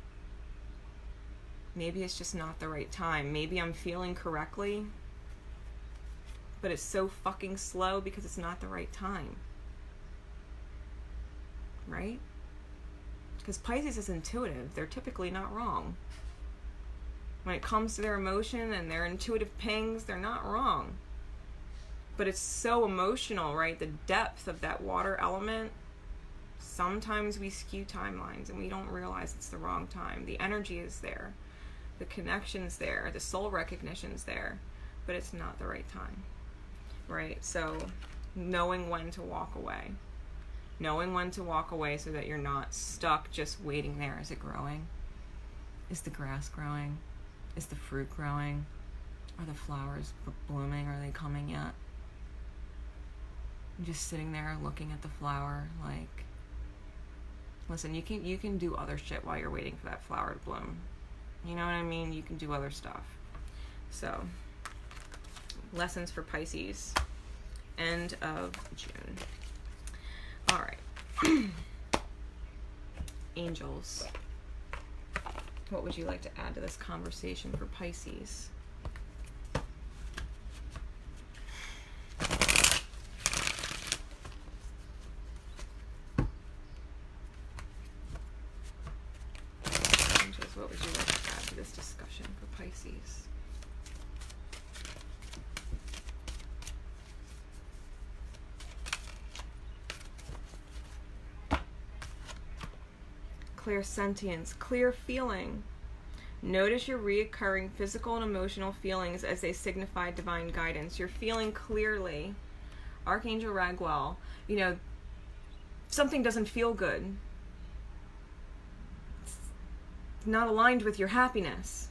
Maybe it's just not the right time. Maybe I'm feeling correctly, but it's so fucking slow because it's not the right time. Right? Because Pisces is intuitive. They're typically not wrong. When it comes to their emotion and their intuitive pings, they're not wrong. But it's so emotional, right? The depth of that water element. Sometimes we skew timelines and we don't realize it's the wrong time. The energy is there. The connection's there. The soul recognition's there. But it's not the right time. Right? So knowing when to walk away. Knowing when to walk away so that you're not stuck just waiting there. Is it growing? Is the grass growing? Is the fruit growing? Are the flowers blooming? Are they coming yet? I'm just sitting there looking at the flower like, listen, you can do other shit while you're waiting for that flower to bloom. You know what I mean? You can do other stuff. So lessons for Pisces, end of June. All right. Angels, what would you like to add to this conversation for Pisces? Angels, what would you like to add to this discussion for Pisces? Clairsentience, clear feeling. Notice your reoccurring physical and emotional feelings as they signify divine guidance. You're feeling clearly. Archangel Raguel, you know, something doesn't feel good. It's not aligned with your happiness.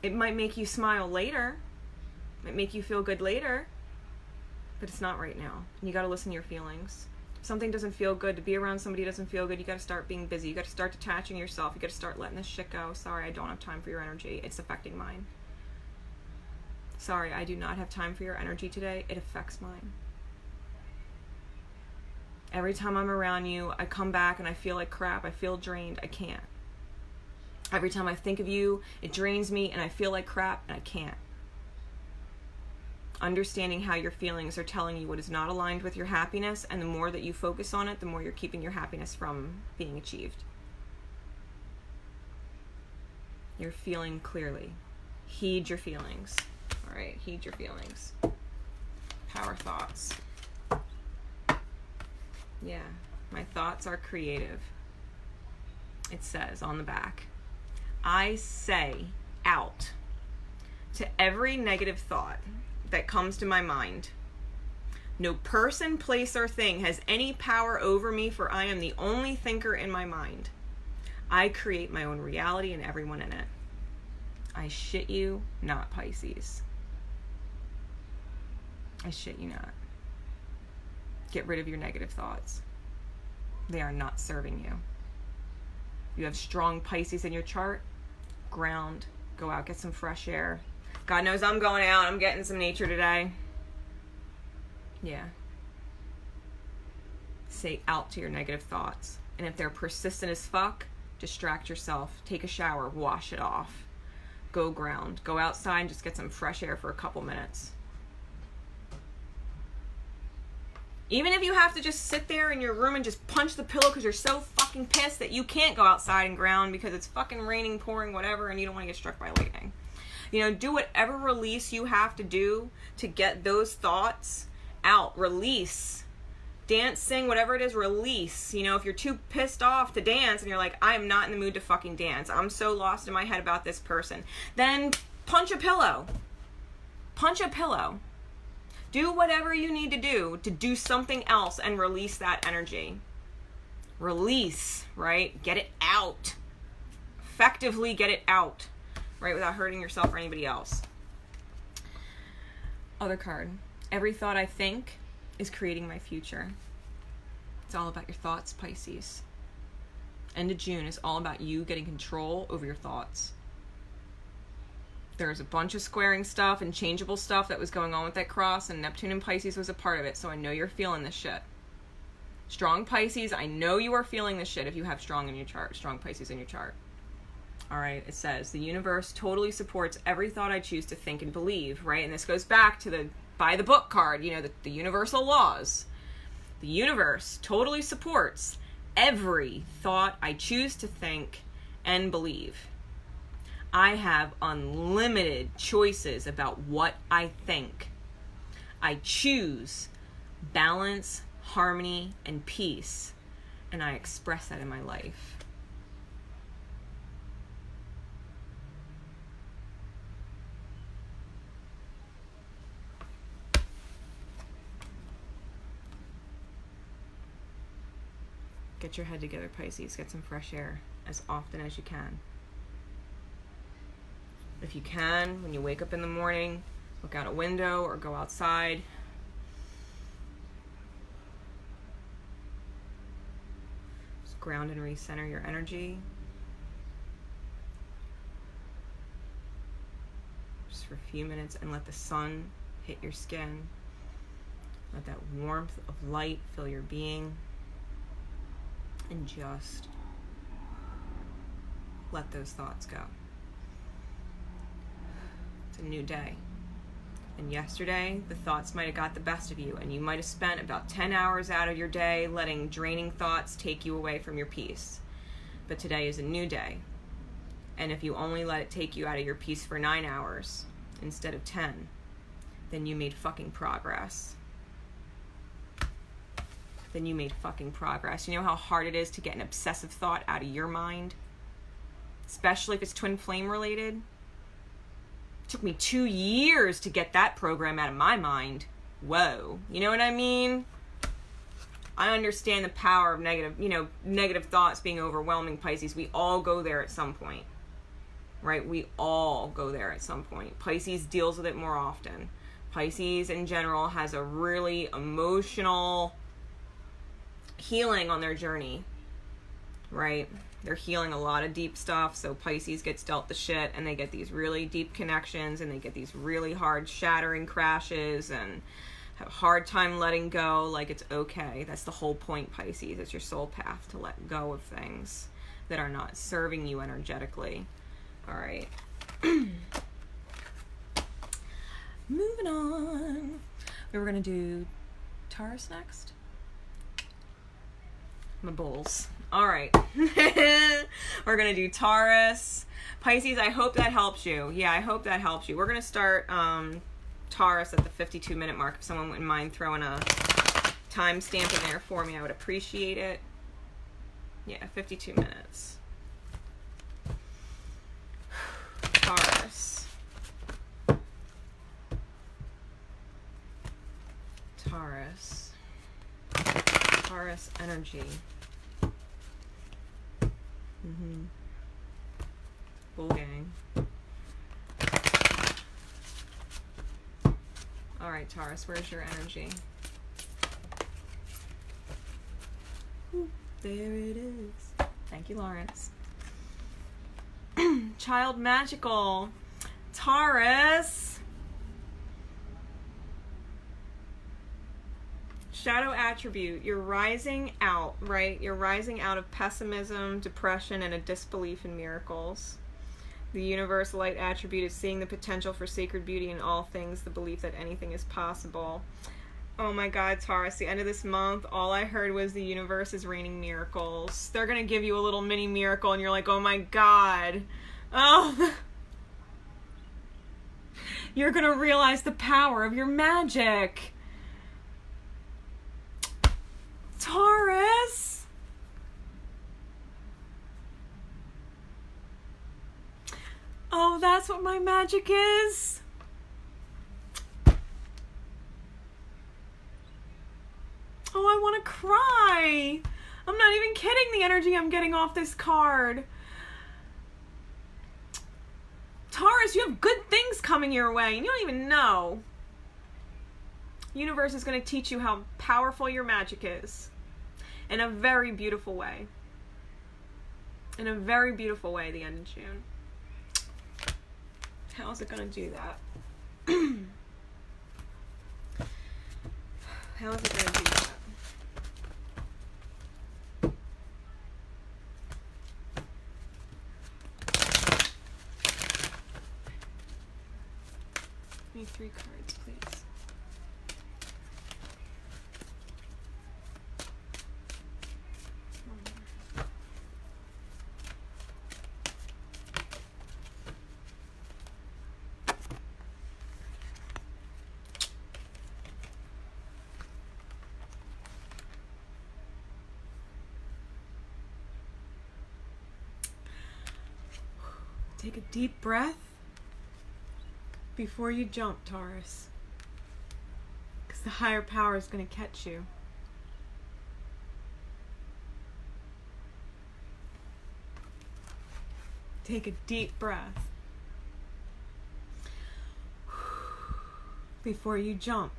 It might make you smile later. It might make you feel good later. But it's not right now. And you got to listen to your feelings. Something doesn't feel good, to be around somebody doesn't feel good, you got to start being busy. You got to start detaching yourself. You got to start letting this shit go. Sorry, I don't have time for your energy. It's affecting mine. Sorry, I do not have time for your energy today. It affects mine. Every time I'm around you, I come back and I feel like crap. I feel drained. I can't. Every time I think of you, it drains me and I feel like crap and I can't. Understanding how your feelings are telling you what is not aligned with your happiness, and the more that you focus on it, the more you're keeping your happiness from being achieved. You're feeling clearly. Heed your feelings. All right, heed your feelings. Power thoughts. Yeah, my thoughts are creative. It says on the back, I say out to every negative thought that comes to my mind. No person, place, or thing has any power over me, for I am the only thinker in my mind. I create my own reality and everyone in it. I shit you not, Pisces. I shit you not. Get rid of your negative thoughts. They are not serving you. You have strong Pisces in your chart. Ground. Go out, get some fresh air. God knows I'm going out. I'm getting some nature today. Yeah. Say out to your negative thoughts. And if they're persistent as fuck, distract yourself. Take a shower. Wash it off. Go ground. Go outside and just get some fresh air for a couple minutes. Even if you have to just sit there in your room and just punch the pillow because you're so fucking pissed that you can't go outside and ground because it's fucking raining, pouring, whatever, and you don't want to get struck by lightning. You know, do whatever release you have to do to get those thoughts out. Release. Dance, sing, whatever it is, release. You know, if you're too pissed off to dance and you're like, I am not in the mood to fucking dance. I'm so lost in my head about this person. Then punch a pillow. Punch a pillow. Do whatever you need to do something else and release that energy. Release, right? Get it out. Effectively get it out. Right, without hurting yourself or anybody else. Other card. Every thought I think is creating my future. It's all about your thoughts, Pisces. End of June is all about you getting control over your thoughts. There's a bunch of squaring stuff and changeable stuff that was going on with that cross, and Neptune and Pisces was a part of it, so I know you're feeling this shit. Strong Pisces, I know you are feeling this shit if you have strong Pisces in your chart. All right, it says, the universe totally supports every thought I choose to think and believe, right? And this goes back to the by the book card, you know, the universal laws. The universe totally supports every thought I choose to think and believe. I have unlimited choices about what I think. I choose balance, harmony, and peace, and I express that in my life. Get your head together, Pisces. Get some fresh air as often as you can. If you can, when you wake up in the morning, look out a window or go outside. Just ground and recenter your energy. just for a few minutes and let the sun hit your skin. Let that warmth of light fill your being. And just let those thoughts go. It's a new day. And yesterday, the thoughts might have got the best of you, and you might have spent about 10 hours out of your day letting draining thoughts take you away from your peace. But today is a new day. And if you only let it take you out of your peace for 9 hours instead of 10, then you made fucking progress. Then you made fucking progress. You know how hard it is to get an obsessive thought out of your mind? Especially if it's twin flame related? It took me 2 years to get that program out of my mind. Whoa. You know what I mean? I understand the power of negative thoughts being overwhelming, Pisces. We all go there at some point. Right? We all go there at some point. Pisces deals with it more often. Pisces in general has a really emotional healing on their journey. Right? They're healing a lot of deep stuff, so Pisces gets dealt the shit, and they get these really deep connections, and they get these really hard shattering crashes, and have a hard time letting go. Like, it's okay. That's the whole point, Pisces. It's your soul path to let go of things that are not serving you energetically. All right. Moving on. We were going to do Taurus next. My bulls. All right. We're going to do Taurus. Pisces, I hope that helps you. Yeah, I hope that helps you. We're going to start Taurus at the 52-minute mark. If someone wouldn't mind throwing a timestamp in there for me, I would appreciate it. Yeah, 52 minutes. Taurus. Taurus. Taurus energy. Bull gang. All right, Taurus, where's your energy? Ooh, there it is. Thank you, Lawrence. Child magical. Taurus. Shadow attribute. You're rising out, right? You're rising out of pessimism, depression, and a disbelief in miracles. The universe light attribute is seeing the potential for sacred beauty in all things, the belief that anything is possible. Oh my God, Taurus, the end of this month, all I heard was the universe is raining miracles. They're going to give you a little mini miracle and you're like, oh my God. Oh. You're going to realize the power of your magic. Taurus. Oh, that's what my magic is. Oh, I want to cry. I'm not even kidding, the energy I'm getting off this card. Taurus, you have good things coming your way, and you don't even know. The universe is going to teach you how powerful your magic is. In a very beautiful way. In a very beautiful way, the end of June. How is it going to do that? How is it going to do that? Give me 3 cards, please. Take a deep breath before you jump, Taurus, because the higher power is going to catch you. Take a deep breath before you jump.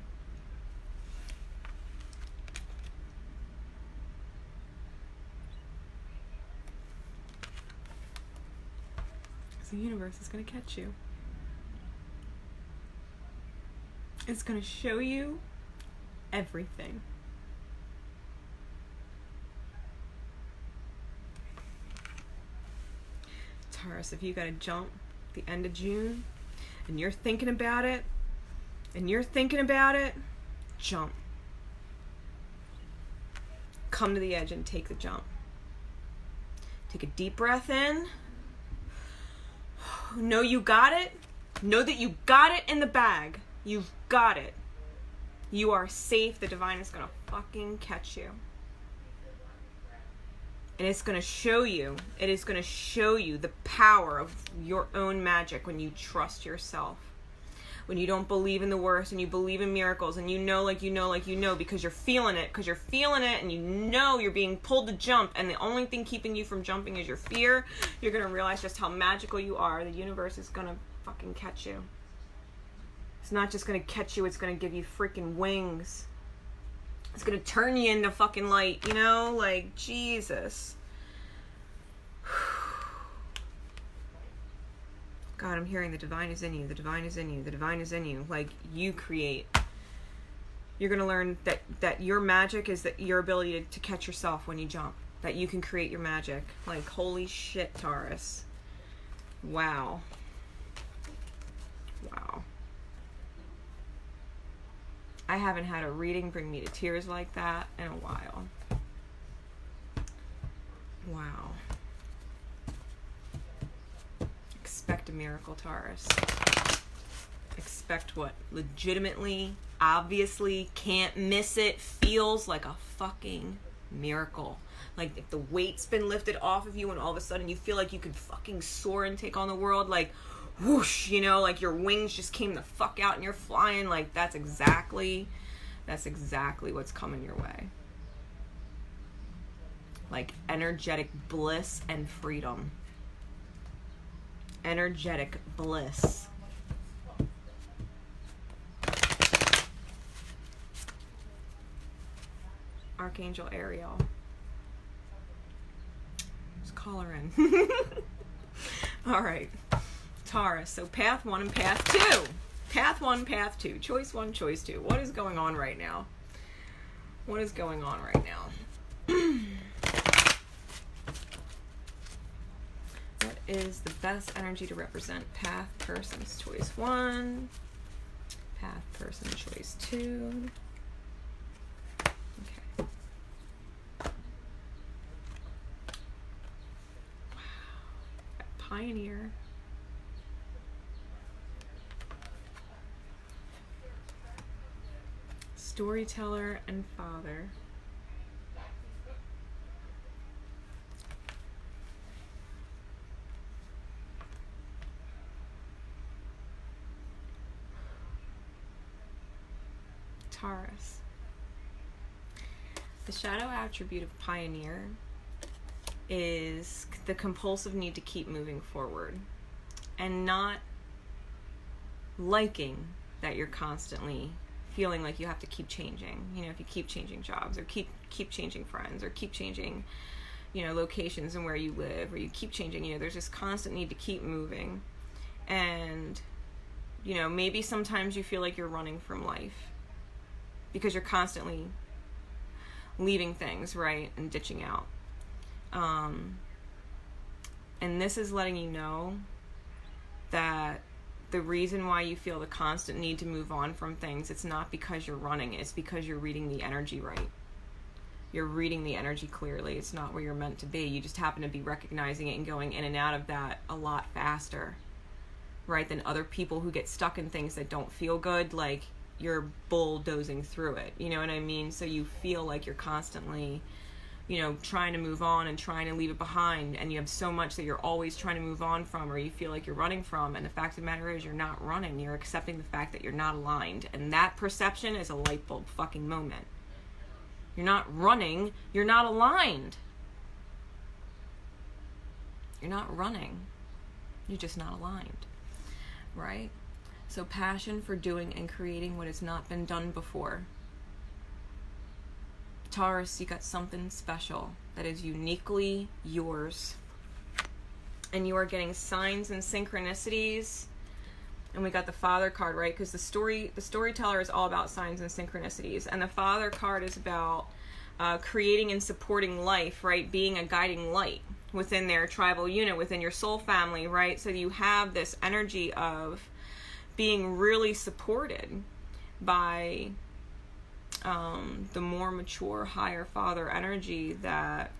The universe is going to catch you. is going to show you everything. Taurus, if you got to jump at the end of June and you're thinking about it, jump. Come to the edge and take the jump. Take a deep breath in. Know you got it. Know that you got it in the bag. You've got it. You are safe. The divine is going to fucking catch you. And it's going to show you. It is going to show you the power of your own magic when you trust yourself. When you don't believe in the worst and you believe in miracles and you know because you're feeling it, and you know you're being pulled to jump, and the only thing keeping you from jumping is your fear. You're going to realize just how magical you are. The universe is going to fucking catch you. It's not just going to catch you, it's going to give you freaking wings. It's going to turn you into fucking light, you know? Like, Jesus. God, I'm hearing the divine is in you, the divine is in you, the divine is in you. Like, you create. You're going to learn that your magic is that your ability to catch yourself when you jump. That you can create your magic. Like, holy shit, Taurus. Wow. Wow. I haven't had a reading bring me to tears like that in a while. Wow. Expect a miracle, Taurus. Expect what legitimately, obviously, can't miss it, feels like a fucking miracle. Like if the weight's been lifted off of you and all of a sudden you feel like you could fucking soar and take on the world, like whoosh, you know, like your wings just came the fuck out and you're flying. Like that's exactly what's coming your way. Like energetic bliss and freedom. Energetic bliss. Archangel Ariel. Just call her in. All right. Taurus. So path 1 and path 2. Path 1, path 2. Choice 1, choice 2. What is going on right now? What is going on right now? What is the best energy to represent path person's choice 1? Path person choice 2. Okay. Wow. Pioneer. Storyteller and father. Taurus. The shadow attribute of pioneer is the compulsive need to keep moving forward and not liking that you're constantly feeling like you have to keep changing. You know, if you keep changing jobs or keep changing friends or keep changing, you know, locations and where you live, or you keep changing, you know, there's this constant need to keep moving. And, you know, maybe sometimes you feel like you're running from life because you're constantly leaving things, right, and ditching out. And this is letting you know that the reason why you feel the constant need to move on from things, it's not because you're running, it's because you're reading the energy right. You're reading the energy clearly. It's not where you're meant to be. You just happen to be recognizing it and going in and out of that a lot faster, right, than other people who get stuck in things that don't feel good, like you're bulldozing through it. You know what I mean? So you feel like you're constantly, you know, trying to move on and trying to leave it behind, and you have so much that you're always trying to move on from, or you feel like you're running from, and the fact of the matter is you're not running. You're accepting the fact that you're not aligned, and that perception is a light bulb fucking moment. You're not running, you're not aligned. You're not running, you're just not aligned, right? So passion for doing and creating what has not been done before. Taurus, you got something special that is uniquely yours. And you are getting signs and synchronicities And we got the Father card, right? Because the storyteller is all about signs and synchronicities. And the Father card is about creating and supporting life, right? Being a guiding light within their tribal unit, within your soul family, right? So you have this energy of being really supported by the more mature, higher Father energy that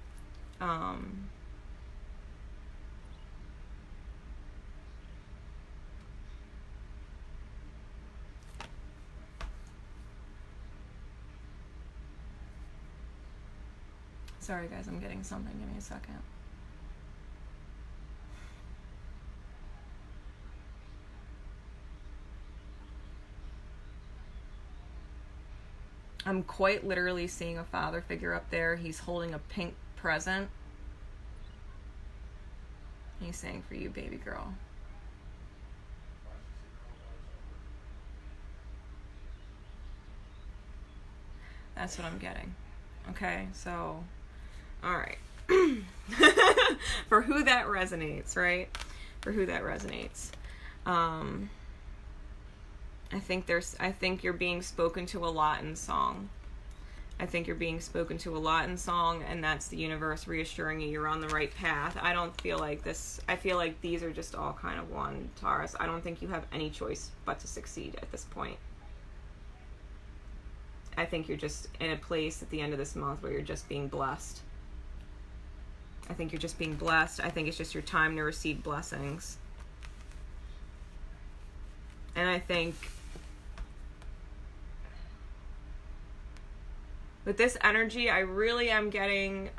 sorry guys, I'm getting something, give me a second. I'm quite literally seeing a father figure up there. He's holding a pink present. He's saying, for you, baby girl. That's what I'm getting. Okay, so, all right. For who that resonates, right? For who that resonates. I think you're being spoken to a lot in song. I think you're being spoken to a lot in song, and that's the universe reassuring you you're on the right path. I don't feel like this. I feel like these are just all kind of one, Taurus. I don't think you have any choice but to succeed at this point. I think you're just in a place at the end of this month where you're just being blessed. I think you're just being blessed. I think it's just your time to receive blessings. And I think with this energy, I really am getting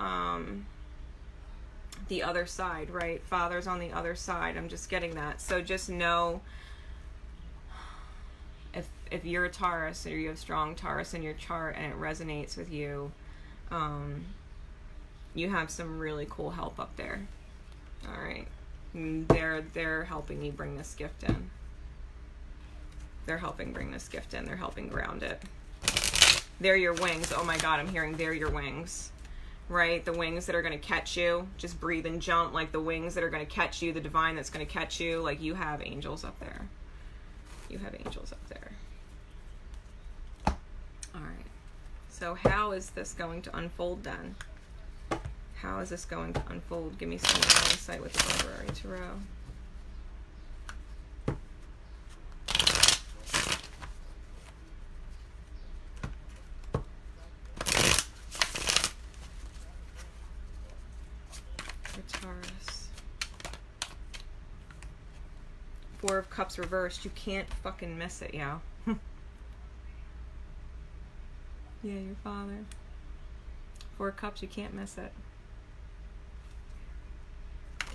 the other side, right? Father's on the other side. I'm just getting that. So just know, if you're a Taurus or you have strong Taurus in your chart and it resonates with you, you have some really cool help up there. All right. They're helping me bring this gift in. They're helping bring this gift in. They're helping ground it. They're your wings. Oh my God, I'm hearing they're your wings, right? The wings that are going to catch you. Just breathe and jump, like the wings that are going to catch you, the divine that's going to catch you. Like you have angels up there. You have angels up there. All right. So how is this going to unfold then? How is this going to unfold? Give me some more insight with the Library Tarot. Taurus. Four of Cups reversed. You can't fucking miss it, yo. Yeah, your father. Four of Cups, you can't miss it.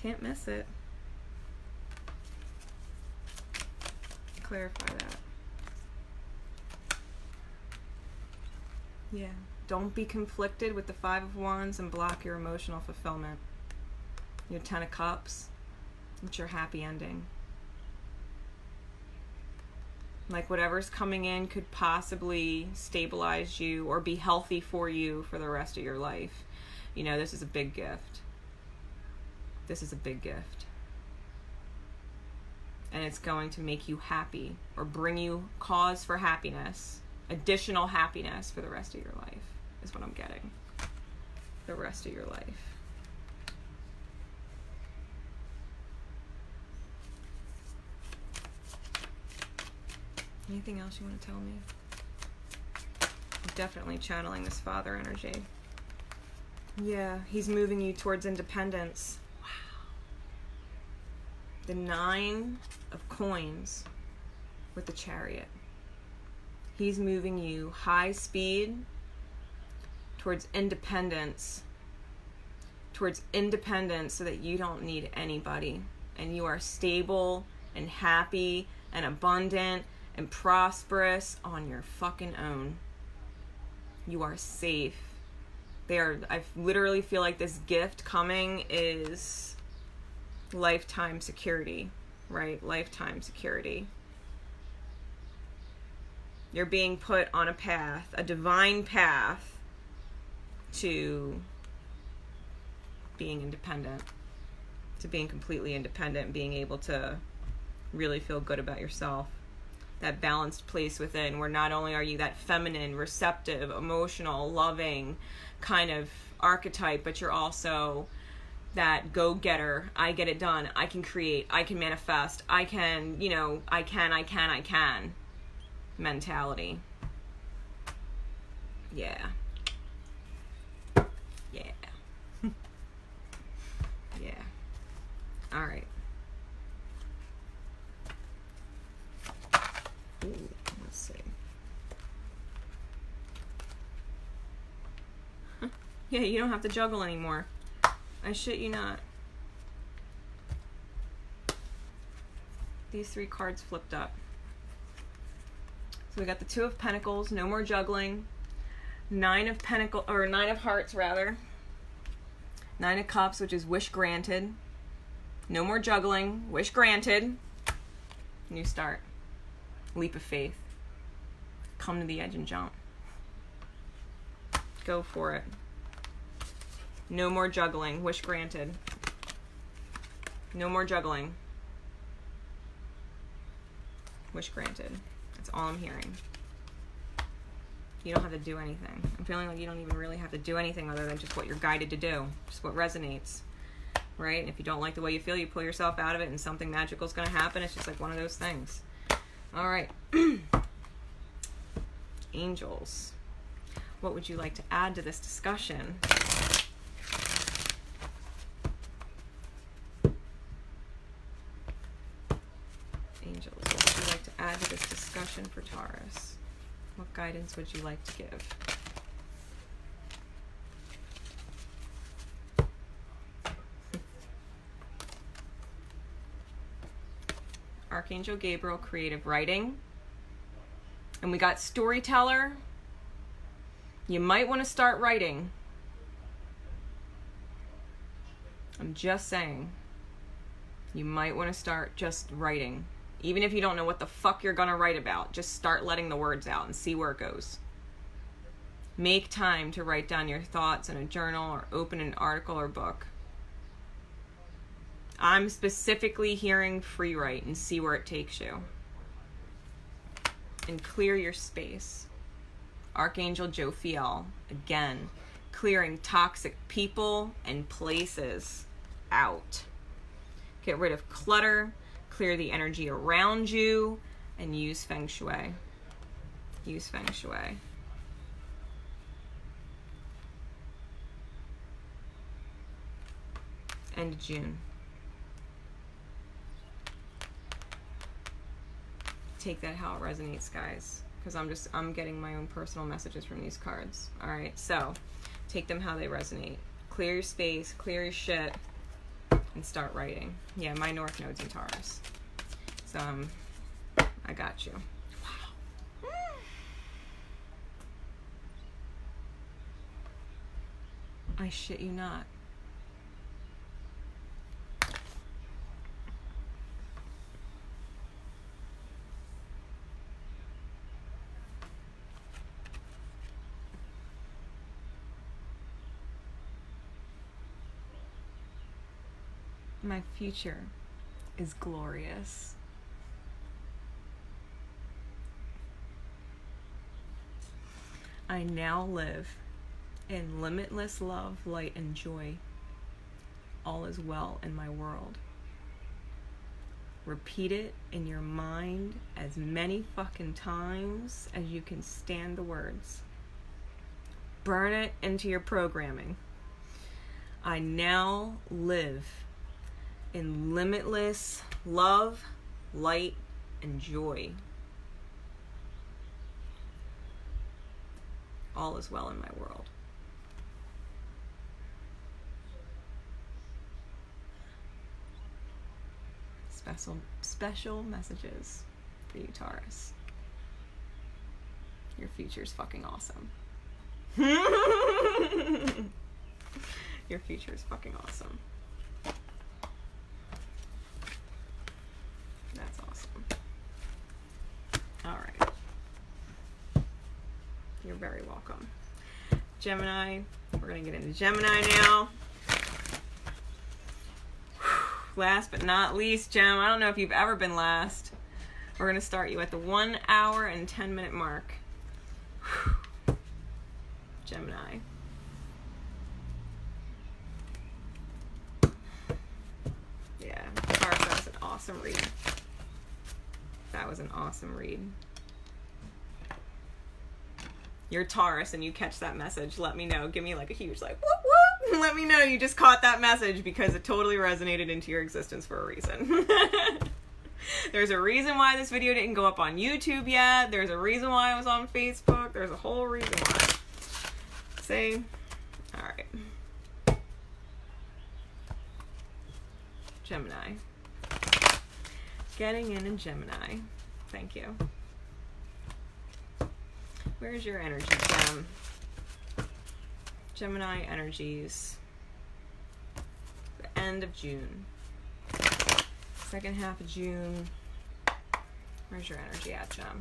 Can't miss it. Clarify that. Yeah. Don't be conflicted with the Five of Wands and block your emotional fulfillment. Your Ten of Cups, it's your happy ending. Like whatever's coming in could possibly stabilize you or be healthy for you for the rest of your life. You know, this is a big gift. This is a big gift. And it's going to make you happy or bring you cause for happiness, additional happiness for the rest of your life is what I'm getting. The rest of your life. Anything else you want to tell me? I'm definitely channeling this father energy. Yeah, he's moving you towards independence. Wow. The Nine of Coins with the Chariot. He's moving you high speed towards independence. Towards independence so that you don't need anybody. And you are stable and happy and abundant and prosperous on your fucking own. You are safe. I literally feel like this gift coming is lifetime security, right? Lifetime security. You're being put on a path, a divine path to being independent, to being completely independent, being able to really feel good about yourself. That balanced place within, where not only are you that feminine, receptive, emotional, loving kind of archetype, but you're also that go-getter. I get it done. I can create. I can manifest. I can, you know, I can mentality. Yeah. Yeah. Yeah. All right. Ooh, let's see. Yeah, you don't have to juggle anymore. I shit you not. These 3 cards flipped up. So we got the 2 of Pentacles, no more juggling. 9 of Pentacles, or 9 of Hearts rather. 9 of Cups, which is wish granted. No more juggling, wish granted. New start. Leap of faith. Come to the edge and jump. Go for it. No more juggling. Wish granted. No more juggling. Wish granted. That's all I'm hearing. You don't have to do anything. I'm feeling like you don't even really have to do anything other than just what you're guided to do. Just what resonates. Right? And if you don't like the way you feel, you pull yourself out of it and something magical is going to happen. It's just like one of those things. All right. Angels. What would you like to add to this discussion? Angels, what would you like to add to this discussion for Taurus? What guidance would you like to give? Archangel Gabriel, creative writing. And we got storyteller. You might want to start writing. I'm just saying. You might want to start just writing. Even if you don't know what the fuck you're going to write about, just start letting the words out and see where it goes. Make time to write down your thoughts in a journal or open an article or book. I'm specifically hearing free write and see where it takes you. And clear your space. Archangel Jophiel, again, clearing toxic people and places out. Get rid of clutter, clear the energy around you, and use Feng Shui. Use Feng Shui. End of June. Take that how it resonates, guys, because I'm getting my own personal messages from these cards. All right, so take them how they resonate. Clear your space, clear your shit, and start writing. Yeah, my North Node's in Taurus, so I got you. Wow. I shit you not. My future is glorious. I now live in limitless love, light, and joy. All is well in my world. Repeat it in your mind as many fucking times as you can stand the words. Burn it into your programming. I now live in limitless love, light, and joy. All is well in my world. Special messages for you, Taurus. Your future's fucking awesome. Your future's fucking awesome. That's awesome. All right. You're very welcome. Gemini. We're going to get into Gemini now. Last but not least, Gem, I don't know if you've ever been last. We're going to start you at the 1 hour and 10 minute mark. Whew. Gemini. Yeah, Taurus, that was an awesome read. That was an awesome read. You're Taurus and you catch that message, let me know. Give me like a huge like whoop whoop. Let me know you just caught that message because it totally resonated into your existence for a reason. There's a reason why this video didn't go up on YouTube yet. There's a reason why it was on Facebook. There's a whole reason why. See? Alright. Gemini. Getting in Gemini. Thank you. Where's your energy, Gem? Gemini energies. The end of June. Second half of June. Where's your energy at, Gem?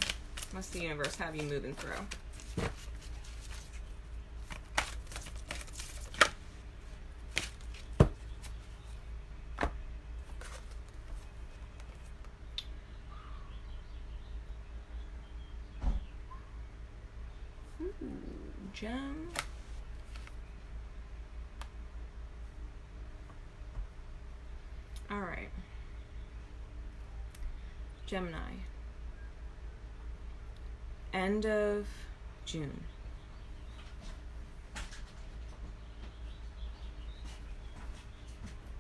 What's the universe have you moving through? Gem. All right. Gemini. End of June.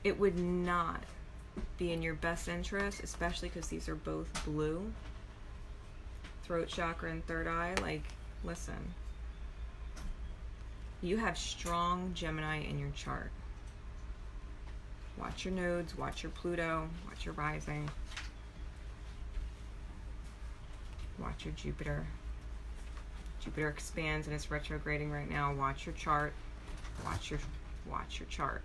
It would not be in your best interest, especially because these are both blue. Throat chakra and third eye. Like, listen. You have strong Gemini in your chart. Watch your nodes, watch your Pluto, watch your rising. Watch your Jupiter. Jupiter expands and it's retrograding right now. Watch your chart. Watch your chart.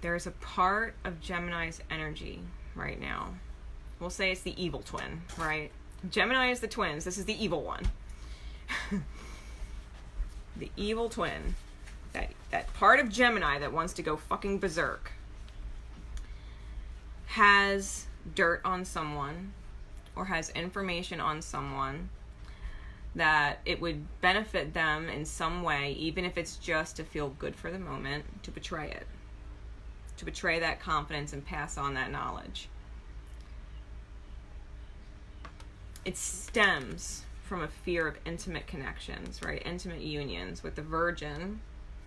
There's a part of Gemini's energy right now. We'll say it's the evil twin, right? Gemini is the twins. This is the evil one. The evil twin. That part of Gemini that wants to go fucking berserk has dirt on someone or has information on someone that it would benefit them in some way, even if it's just to feel good for the moment, to betray it. To betray that confidence and pass on that knowledge. It stems from a fear of intimate connections, right? Intimate unions with the Virgin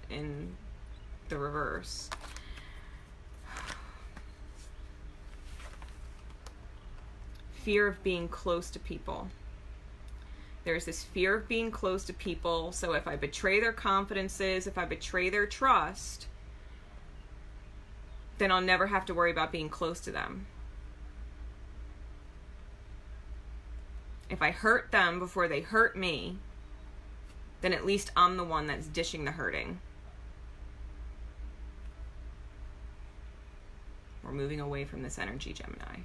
in the reverse. Fear of being close to people. There's this fear of being close to people, so if I betray their confidences, if I betray their trust, then I'll never have to worry about being close to them. If I hurt them before they hurt me, then at least I'm the one that's dishing the hurting. We're moving away from this energy, Gemini.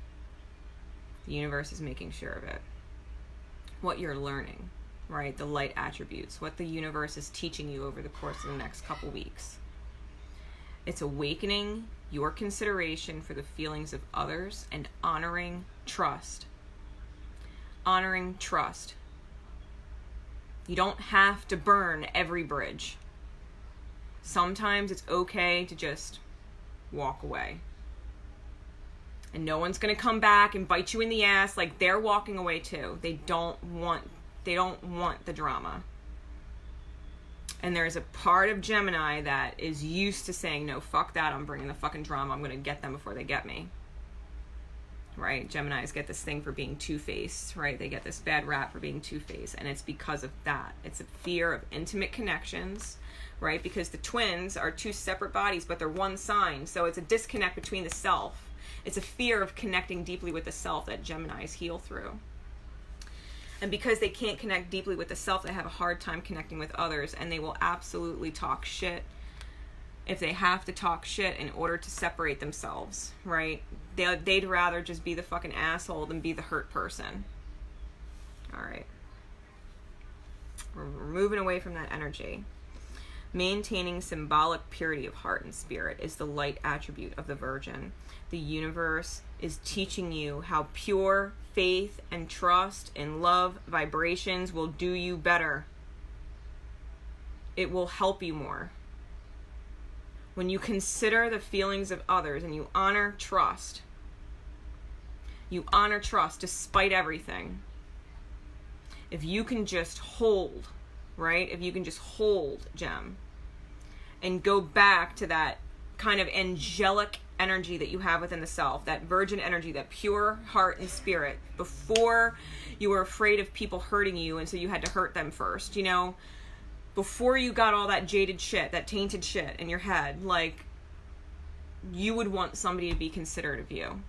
The universe is making sure of it. What you're learning, right? The light attributes, what the universe is teaching you over the course of the next couple weeks. It's awakening your consideration for the feelings of others and honoring trust. Honoring trust. You don't have to burn every bridge. Sometimes it's okay to just walk away. And no one's going to come back and bite you in the ass. Like, they're walking away too. They don't want the drama. And there's a part of Gemini that is used to saying, no, fuck that. I'm bringing the fucking drama. I'm going to get them before they get me. Right? Geminis get this thing for being two-faced, right? They get this bad rap for being two-faced. And it's because of that. It's a fear of intimate connections, right? Because the twins are two separate bodies, but they're one sign. So it's a disconnect between the self. It's a fear of connecting deeply with the self that Geminis heal through. And because they can't connect deeply with the self, they have a hard time connecting with others, and they will absolutely talk shit if they have to talk shit in order to separate themselves, right? They'd rather just be the fucking asshole than be the hurt person. All right. We're moving away from that energy. Maintaining symbolic purity of heart and spirit is the light attribute of the Virgin. The universe is teaching you how pure faith and trust and love vibrations will do you better. It will help you more. When you consider the feelings of others and you honor trust despite everything. If you can just hold, right? If you can just hold, Gem, and go back to that kind of angelic energy that you have within the self, that virgin energy, that pure heart and spirit, before you were afraid of people hurting you and so you had to hurt them first, you know, before you got all that jaded shit, that tainted shit in your head, like, you would want somebody to be considerate of you.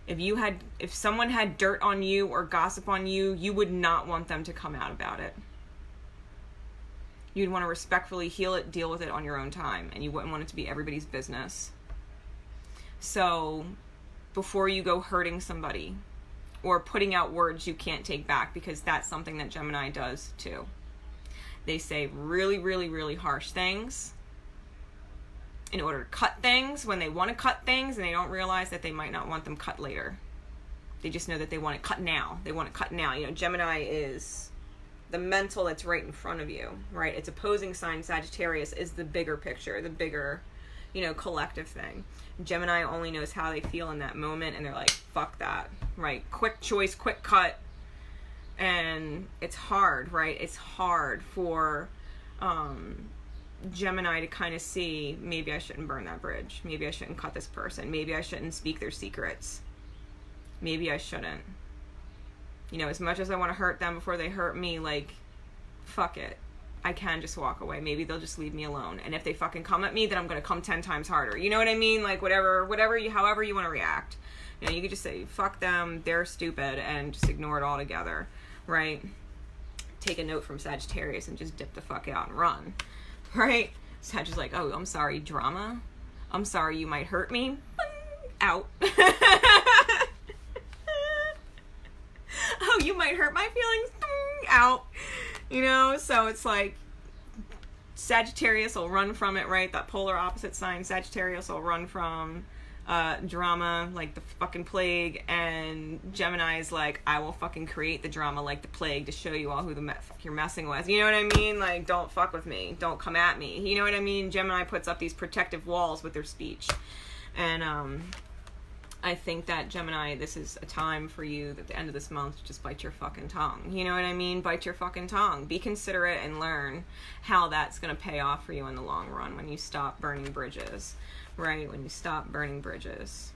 If someone had dirt on you or gossip on you, you would not want them to come out about it. You'd want to respectfully heal it, deal with it on your own time, and you wouldn't want it to be everybody's business. So, before you go hurting somebody or putting out words you can't take back, because that's something that Gemini does too. They say really, really, really harsh things in order to cut things when they want to cut things, and they don't realize that they might not want them cut later. They just know that they want it cut now. They want it cut now. You know, Gemini is the mental that's right in front of you, right? Its opposing sign, Sagittarius, is the bigger picture, the bigger, you know, collective thing. Gemini only knows how they feel in that moment, and they're like, fuck that, right? Quick choice, quick cut. And it's hard, right? It's hard for Gemini to kind of see, maybe I shouldn't burn that bridge. Maybe I shouldn't cut this person. Maybe I shouldn't speak their secrets. Maybe I shouldn't. You know, as much as I want to hurt them before they hurt me, like, fuck it. I can just walk away. Maybe they'll just leave me alone. And if they fucking come at me, then I'm going to come 10 times harder. You know what I mean? Like, however you want to react. You know, you could just say, fuck them, they're stupid, and just ignore it altogether, right? Take a note from Sagittarius and just dip the fuck out and run, right? Sag is like, oh, I'm sorry, drama. I'm sorry, you might hurt me. Out. Oh, you might hurt my feelings. Out. You know, so it's like Sagittarius will run from it, right? That polar opposite sign, Sagittarius will run from drama like the fucking plague, and Gemini is like, I will fucking create the drama like the plague to show you all who the fuck you're messing with. You know what I mean? Like, don't fuck with me. Don't come at me. You know what I mean? Gemini puts up these protective walls with their speech. And I think that Gemini, this is a time for you at the end of this month to just bite your fucking tongue. You know what I mean? Bite your fucking tongue. Be considerate and learn how that's going to pay off for you in the long run when you stop burning bridges, right? When you stop burning bridges.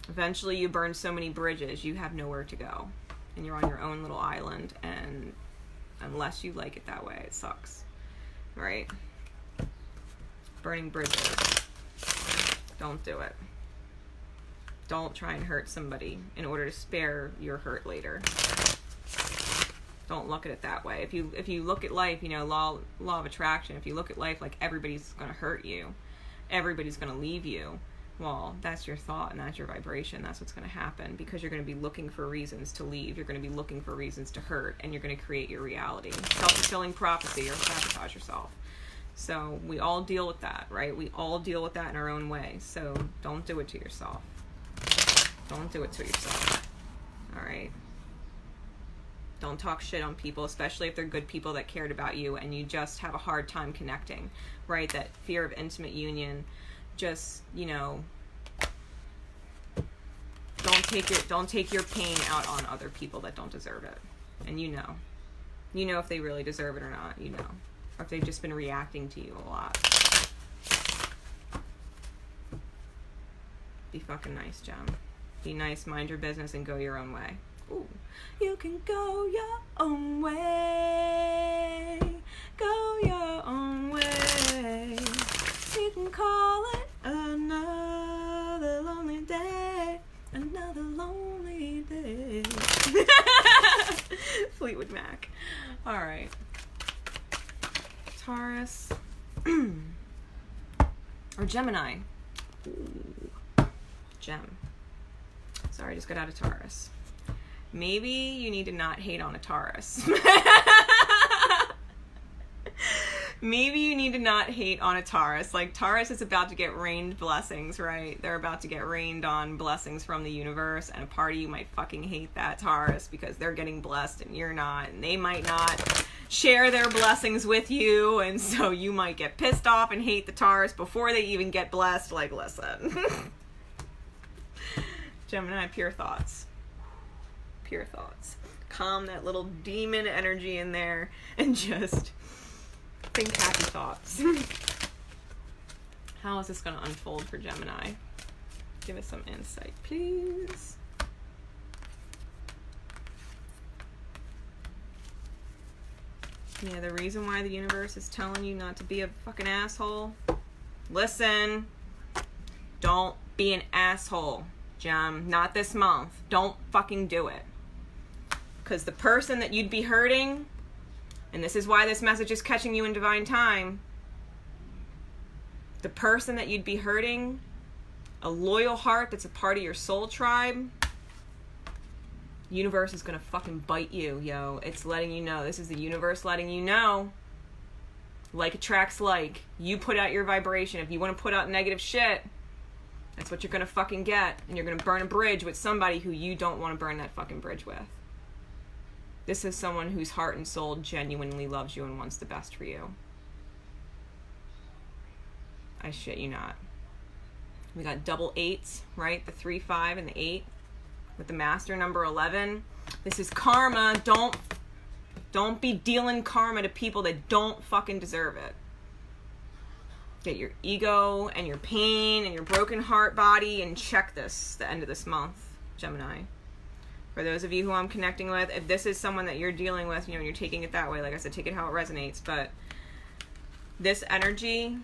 Eventually you burn so many bridges, you have nowhere to go. And you're on your own little island, and unless you like it that way, it sucks, right? Burning bridges. Don't do it. Don't try and hurt somebody in order to spare your hurt later. Don't look at it that way. If you look at life, you know, law of attraction, if you look at life like everybody's going to hurt you, everybody's going to leave you, well, that's your thought and that's your vibration. That's what's going to happen, because you're going to be looking for reasons to leave. You're going to be looking for reasons to hurt, and you're going to create your reality. Self-fulfilling prophecy, or sabotage yourself. So we all deal with that, right? We all deal with that in our own way. So don't do it to yourself. Don't do it to yourself. All right? Don't talk shit on people, especially if they're good people that cared about you and you just have a hard time connecting, right? That fear of intimate union. Just, you know, don't take your pain out on other people that don't deserve it. And you know if they really deserve it or not, you know. Or if they've just been reacting to you a lot. Be fucking nice, Gem. Be nice, mind your business, and go your own way. Ooh. You can go your own way. Go your own way. You can call it another lonely day. Another lonely day. Fleetwood Mac. Alright. Taurus. Or Gemini. Ooh. Gem. Sorry, I just got out of Taurus. Maybe you need to not hate on a Taurus. Maybe you need to not hate on a Taurus. Like, Taurus is about to get rained blessings, right? They're about to get rained on blessings from the universe, and a part of you might fucking hate that Taurus because they're getting blessed and you're not, and they might not share their blessings with you, and so you might get pissed off and hate the Taurus before they even get blessed. Like, listen. Gemini, pure thoughts. Pure thoughts. Calm that little demon energy in there and just think happy thoughts. How is this going to unfold for Gemini? Give us some insight, please. Yeah, the reason why the universe is telling you not to be a fucking asshole. Listen. Don't be an asshole, Gem. Not this month. Don't fucking do it. Because the person that you'd be hurting, and this is why this message is catching you in divine time, the person that you'd be hurting, a loyal heart that's a part of your soul tribe, universe is going to fucking bite you, yo. It's letting you know. This is the universe letting you know. Like attracts like. You put out your vibration. If you want to put out negative shit, that's what you're going to fucking get. And you're going to burn a bridge with somebody who you don't want to burn that fucking bridge with. This is someone whose heart and soul genuinely loves you and wants the best for you. I shit you not. We got double eights, right? The 3, 5, and the 8 with the master number 11. This is karma. Don't be dealing karma to people that don't fucking deserve it. Get your ego and your pain and your broken heart body and check this the end of this month, Gemini. For those of you who I'm connecting with, if this is someone that you're dealing with, you know, you're taking it that way. Like I said, take it how it resonates. But this energy,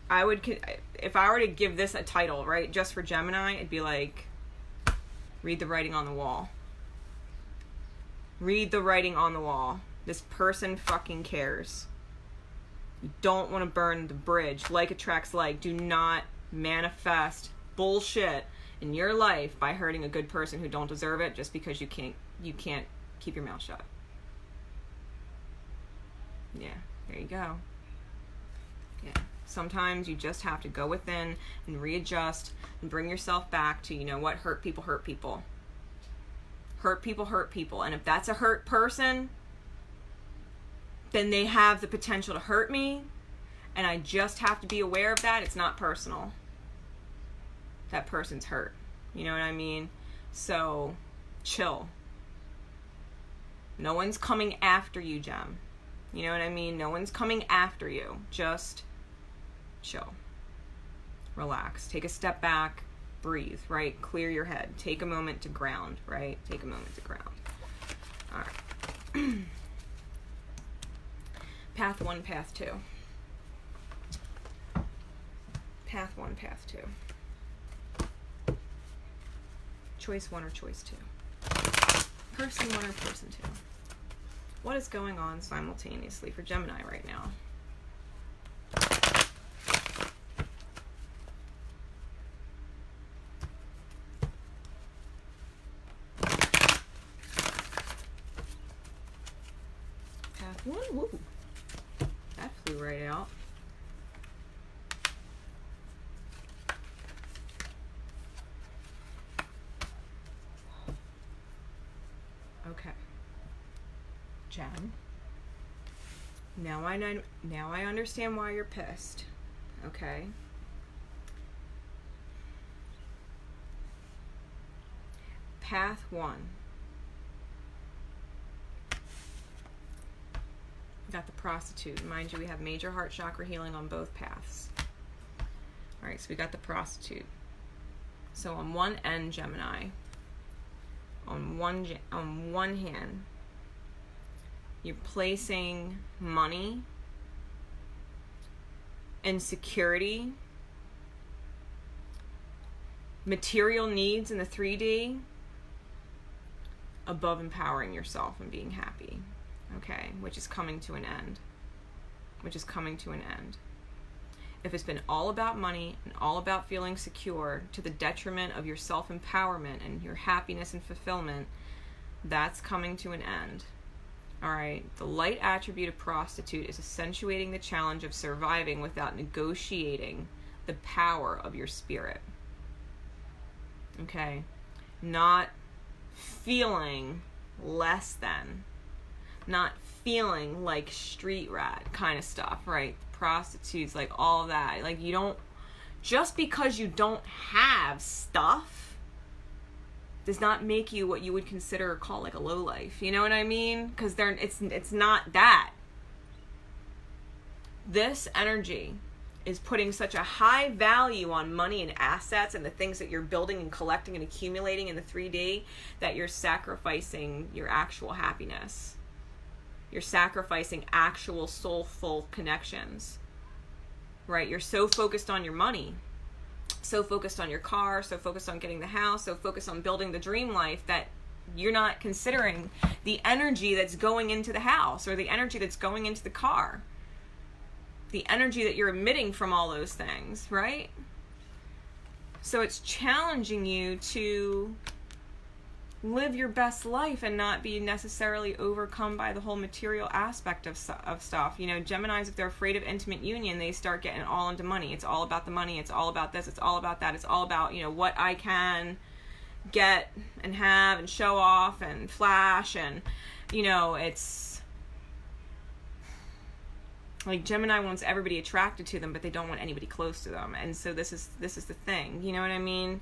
if I were to give this a title, right, just for Gemini, it'd be like, read the writing on the wall. Read the writing on the wall. This person fucking cares. You don't want to burn the bridge. Like attracts like. Do not manifest bullshit in your life by hurting a good person who don't deserve it just because you can't keep your mouth shut. Yeah, there you go. Yeah. Sometimes you just have to go within and readjust and bring yourself back to, you know what, hurt people hurt people. Hurt people hurt people. And if that's a hurt person, then they have the potential to hurt me, and I just have to be aware of that. It's not personal. That person's hurt. You know what I mean? So, chill. No one's coming after you, Gem. You know what I mean? No one's coming after you. Just chill. Relax. Take a step back. Breathe, right? Clear your head. Take a moment to ground, right? Take a moment to ground. All right. Path 1, path 2. Path 1, path 2. Choice 1 or choice 2. Person 1 or person 2. What is going on simultaneously for Gemini right now? Path 1, woo. That flew right out. Okay. Jen. Now I understand why you're pissed. Okay. Path 1. We got the prostitute. Mind you, we have major heart chakra healing on both paths. Alright, so we got the prostitute. So on one end, Gemini, on one hand, you're placing money and security, material needs in the 3D above empowering yourself and being happy. Okay, which is coming to an end. If it's been all about money and all about feeling secure to the detriment of your self-empowerment and your happiness and fulfillment, that's coming to an end. All right. The light attribute of prostitute is accentuating the challenge of surviving without negotiating the power of your spirit. Okay. Not feeling less than. Not feeling like street rat kind of stuff, right? Prostitutes, like all of that. Like, you don't, just because you don't have stuff does not make you what you would consider or call like a lowlife. You know what I mean? Because it's not that. This energy is putting such a high value on money and assets and the things that you're building and collecting and accumulating in the 3D that you're sacrificing your actual happiness. You're sacrificing actual soulful connections, right? You're so focused on your money, so focused on your car, so focused on getting the house, so focused on building the dream life that you're not considering the energy that's going into the house or the energy that's going into the car. The energy that you're emitting from all those things, right? So it's challenging you to live your best life and not be necessarily overcome by the whole material aspect of stuff. You know, Geminis, if they're afraid of intimate union, they start getting all into money. It's all about the money. It's all about this. It's all about that. It's all about, you know, what I can get and have and show off and flash. And, you know, it's like Gemini wants everybody attracted to them, but they don't want anybody close to them. And so this is the thing. You know what I mean?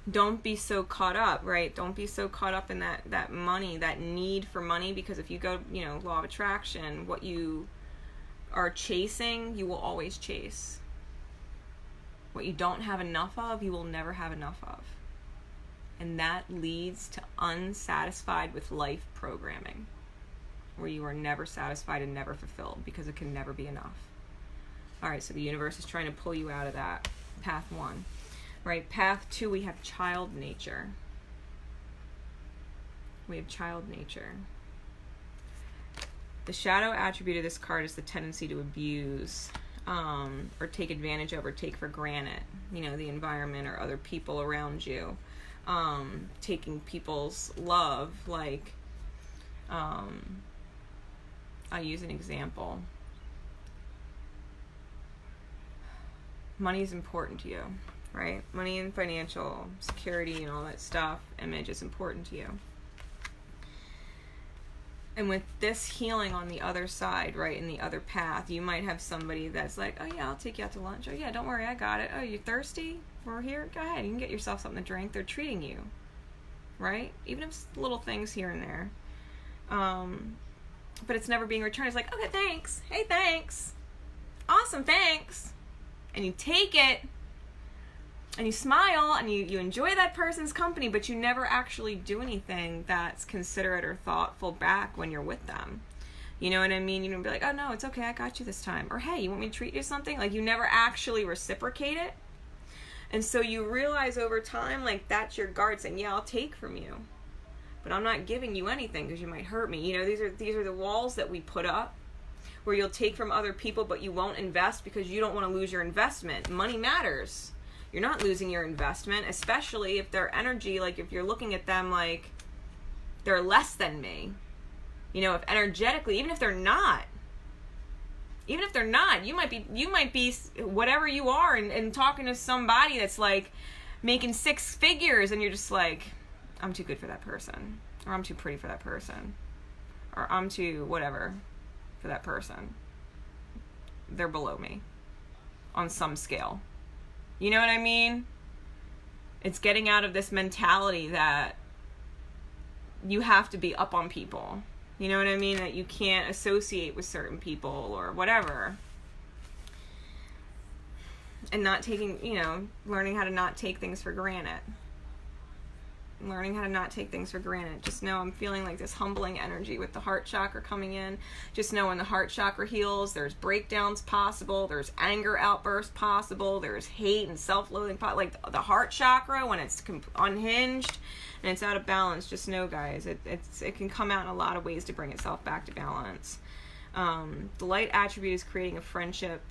Don't be so caught up, right? Don't be so caught up in that money, that need for money, because if you go, you know, law of attraction, what you are chasing, you will always chase. What you don't have enough of, you will never have enough of. And that leads to unsatisfied with life programming, where you are never satisfied and never fulfilled because it can never be enough. All right, so the universe is trying to pull you out of that. Path 1. Right, path 2, we have child nature. We have child nature. The shadow attribute of this card is the tendency to abuse or take advantage of or take for granted, you know, the environment or other people around you. Taking people's love, like, I'll use an example. Money is important to you, right? Money and financial security and all that stuff, image is important to you. And with this healing on the other side, right, in the other path, you might have somebody that's like, oh yeah, I'll take you out to lunch. Oh yeah, don't worry, I got it. Oh, you thirsty? We're here? Go ahead, you can get yourself something to drink. They're treating you, right? Even if it's little things here and there. But it's never being returned. It's like, okay, thanks. Hey, thanks. Awesome, thanks. And you take it, and you smile, and you enjoy that person's company, but you never actually do anything that's considerate or thoughtful back when you're with them. You know what I mean? You don't be like, oh, no, it's okay, I got you this time. Or, hey, you want me to treat you to something? Like, you never actually reciprocate it. And so you realize over time, like, that's your guard saying, yeah, I'll take from you, but I'm not giving you anything because you might hurt me. You know, these are the walls that we put up, where you'll take from other people, but you won't invest because you don't want to lose your investment. Money matters. You're not losing your investment, especially if their energy, like if you're looking at them like they're less than me. You know, if energetically, even if they're not, you might be whatever you are and talking to somebody that's like making 6 figures, and you're just like, I'm too good for that person, or I'm too pretty for that person, or I'm too whatever for that person. They're below me on some scale. You know what I mean? It's getting out of this mentality that you have to be up on people. You know what I mean? That you can't associate with certain people or whatever. And not taking, you know, learning how to not take things for granted. Learning how to not take things for granted. Just know I'm feeling like this humbling energy with the heart chakra coming in. Just know when the heart chakra heals, there's breakdowns possible, there's anger outbursts possible, there's hate and self-loathing. Like the heart chakra, when it's unhinged and it's out of balance, just know, guys, it can come out in a lot of ways to bring itself back to balance. The light attribute is creating a friendship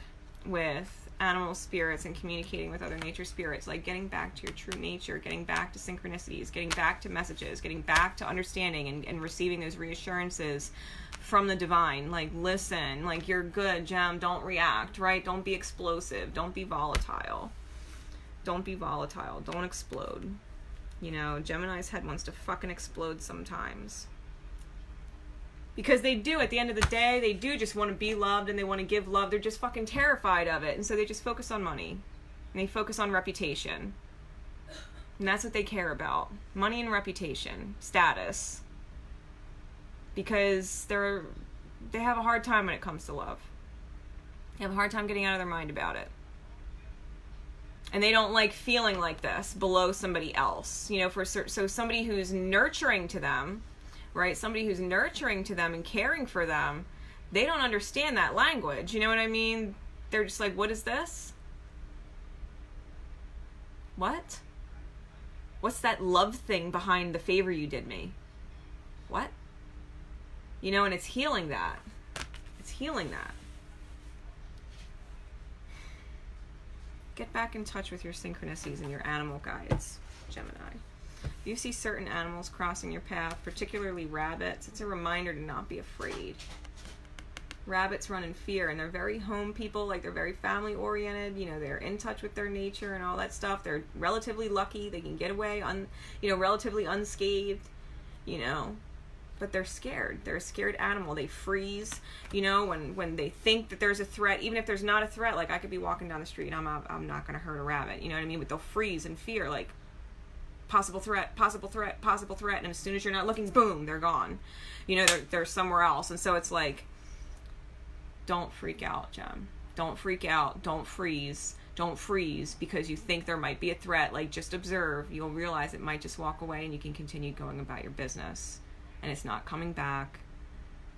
with animal spirits and communicating with other nature spirits, like getting back to your true nature, getting back to synchronicities, getting back to messages, getting back to understanding and receiving those reassurances from the divine. Like, listen, like, you're good, Gem, don't react, right? Don't be explosive, don't be volatile. Don't be volatile, don't explode. You know, Gemini's head wants to fucking explode sometimes. Because they do, at the end of the day, they do just want to be loved and they want to give love. They're just fucking terrified of it. And so they just focus on money. And they focus on reputation. And that's what they care about. Money and reputation. Status. Because they have a hard time when it comes to love. They have a hard time getting out of their mind about it. And they don't like feeling like this below somebody else. You know, so somebody who's nurturing to them, right? Somebody who's nurturing to them and caring for them, they don't understand that language. You know what I mean? They're just like, what is this? What? What's that love thing behind the favor you did me? What? You know, and it's healing that. It's healing that. Get back in touch with your synchronicities and your animal guides, Gemini. If you see certain animals crossing your path, particularly rabbits, it's a reminder to not be afraid. Rabbits run in fear, and they're very home people, like they're very family oriented, you know, they're in touch with their nature and all that stuff. They're relatively lucky, they can get away relatively unscathed, you know, but they're scared. They're a scared animal. They freeze, you know, when they think that there's a threat, even if there's not a threat. Like, I could be walking down the street and I'm not going to hurt a rabbit, you know what I mean? But they'll freeze in fear, like, possible threat, possible threat, possible threat, and as soon as you're not looking, boom, they're gone. You know, they're somewhere else. And so it's like, don't freak out, Gem. Don't freak out. Don't freeze. Don't freeze because you think there might be a threat. Like, just observe. You'll realize it might just walk away and you can continue going about your business. And it's not coming back.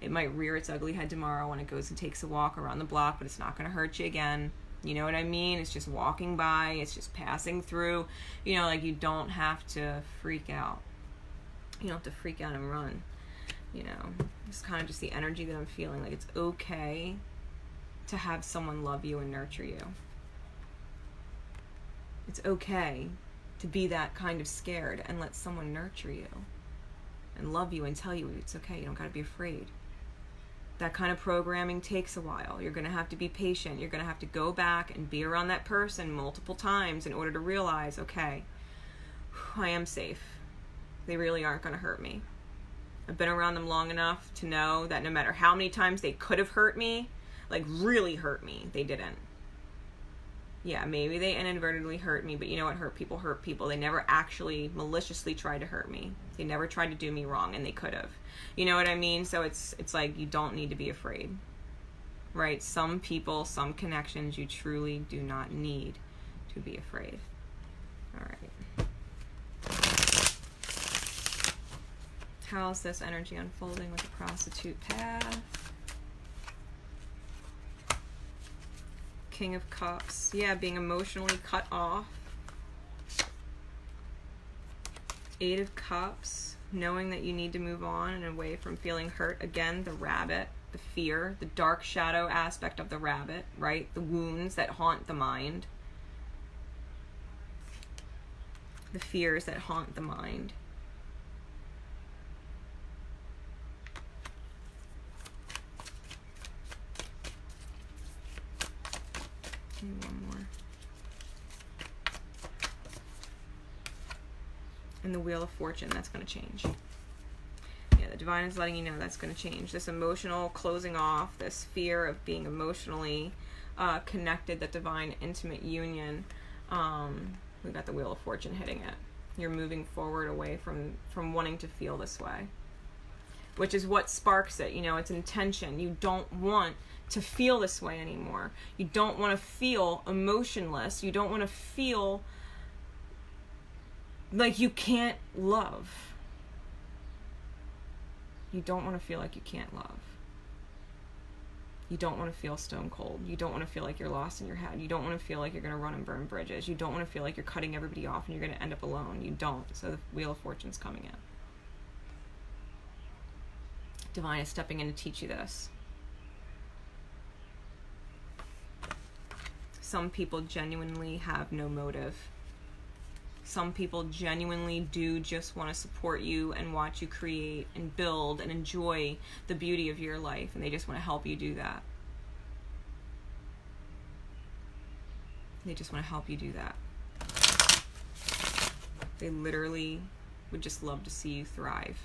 It might rear its ugly head tomorrow when it goes and takes a walk around the block, but it's not going to hurt you again. You know what I mean? It's just walking by. It's just passing through. You know, like, you don't have to freak out. You don't have to freak out and run. You know, it's kind of just the energy that I'm feeling. Like, it's okay to have someone love you and nurture you. It's okay to be that kind of scared and let someone nurture you and love you and tell you it's okay. You don't got to be afraid. That kind of programming takes a while. You're going to have to be patient. You're going to have to go back and be around that person multiple times in order to realize, okay, I am safe. They really aren't going to hurt me. I've been around them long enough to know that no matter how many times they could have hurt me, like really hurt me, they didn't. Yeah, maybe they inadvertently hurt me, but you know what? Hurt people. They never actually maliciously tried to hurt me. They never tried to do me wrong, and they could have. You know what I mean? So it's like, you don't need to be afraid, right? Some people, some connections, you truly do not need to be afraid. All right. How's this energy unfolding with the prostitute path? King of Cups. Yeah, being emotionally cut off. Eight of Cups. Knowing that you need to move on and away from feeling hurt. Again, the rabbit, the fear, the dark shadow aspect of the rabbit, right? The wounds that haunt the mind. The fears that haunt the mind. One more. And the Wheel of Fortune, that's going to change. Yeah, the divine is letting you know that's going to change. This emotional closing off, this fear of being emotionally connected, that divine intimate union. We've got the Wheel of Fortune hitting it. You're moving forward away from wanting to feel this way, which is what sparks it. You know, it's intention. You don't want to feel this way anymore. You don't want to feel emotionless. You don't want to feel like you can't love. You don't want to feel like you can't love. You don't want to feel stone cold. You don't want to feel like you're lost in your head. You don't want to feel like you're going to run and burn bridges. You don't want to feel like you're cutting everybody off and you're going to end up alone. You don't. So the Wheel of Fortune's coming in. Divine is stepping in to teach you this. Some people genuinely have no motive. Some people genuinely do just want to support you and watch you create and build and enjoy the beauty of your life, and they just want to help you do that. They just want to help you do that. They literally would just love to see you thrive.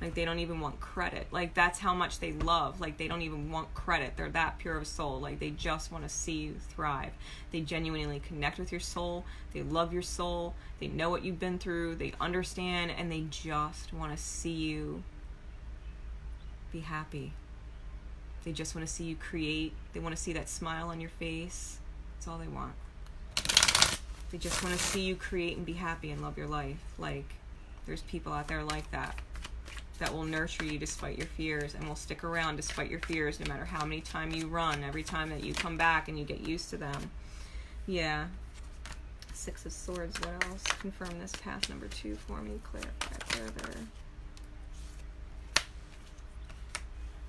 Like, they don't even want credit. Like, that's how much they love. Like, they don't even want credit. They're that pure of a soul. Like, they just want to see you thrive. They genuinely connect with your soul. They love your soul. They know what you've been through. They understand, and they just want to see you be happy. They just want to see you create. They want to see that smile on your face. That's all they want. They just want to see you create and be happy and love your life. Like, there's people out there like that will nurture you despite your fears, and will stick around despite your fears, no matter how many times you run, every time that you come back and you get used to them. Yeah. Six of Swords, what else? Confirm this path number 2 for me, clarify further.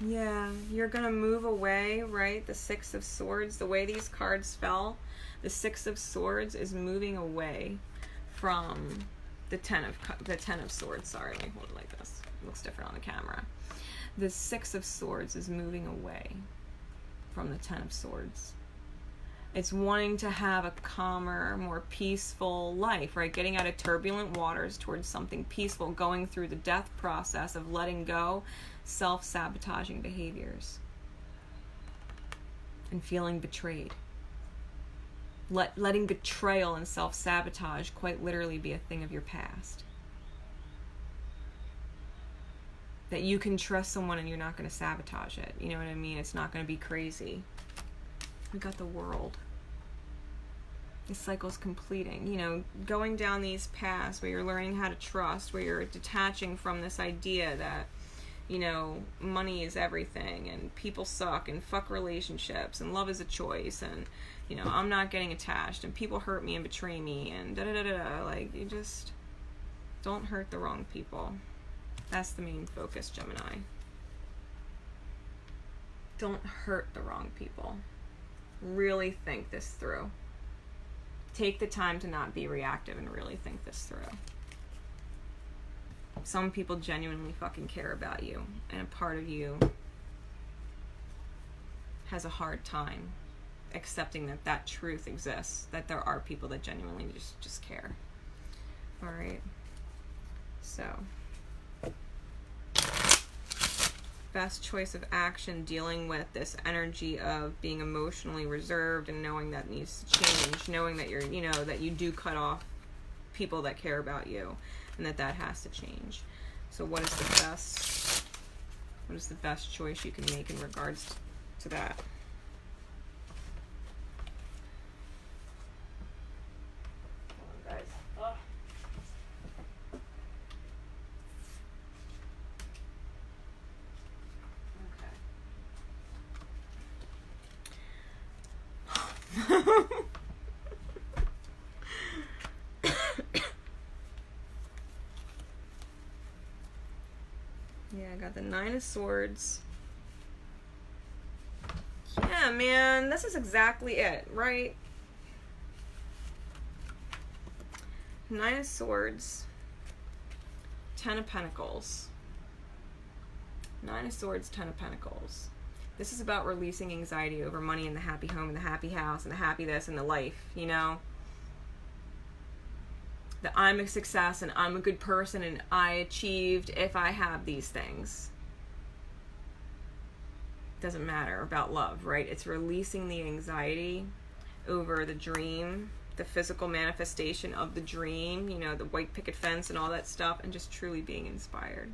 Yeah, you're going to move away, right? The Six of Swords, the way these cards fell, the Six of Swords is moving away from the Ten of Swords. Sorry, let me hold it like this. It looks different on the camera. The Six of Swords is moving away from the Ten of Swords. It's wanting to have a calmer, more peaceful life, right? Getting out of turbulent waters towards something peaceful, going through the death process of letting go self-sabotaging behaviors and feeling betrayed. Letting betrayal and self-sabotage quite literally be a thing of your past. That you can trust someone and you're not going to sabotage it. You know what I mean? It's not going to be crazy. We got the World. This cycle's completing. You know, going down these paths where you're learning how to trust, where you're detaching from this idea that, you know, money is everything and people suck and fuck relationships and love is a choice and, you know, I'm not getting attached and people hurt me and betray me and da-da-da-da-da. Like, you just don't hurt the wrong people. That's the main focus, Gemini. Don't hurt the wrong people. Really think this through. Take the time to not be reactive and really think this through. Some people genuinely fucking care about you, and a part of you has a hard time accepting that that truth exists, that there are people that genuinely just care. All right. So, best choice of action dealing with this energy of being emotionally reserved and knowing that needs to change, knowing that you're, you know, that you do cut off people that care about you and that has to change. So what is the best choice you can make in regards to that? Hold on, guys. Oh. Yeah, I got the Nine of Swords. Yeah, man, this is exactly it, right? Nine of Swords, Ten of Pentacles. Nine of Swords, Ten of Pentacles. This is about releasing anxiety over money and the happy home and the happy house and the happy this and the life, you know? That I'm a success and I'm a good person and I achieved if I have these things. Doesn't matter about love, right? It's releasing the anxiety over the dream, the physical manifestation of the dream, you know, the white picket fence and all that stuff, and just truly being inspired.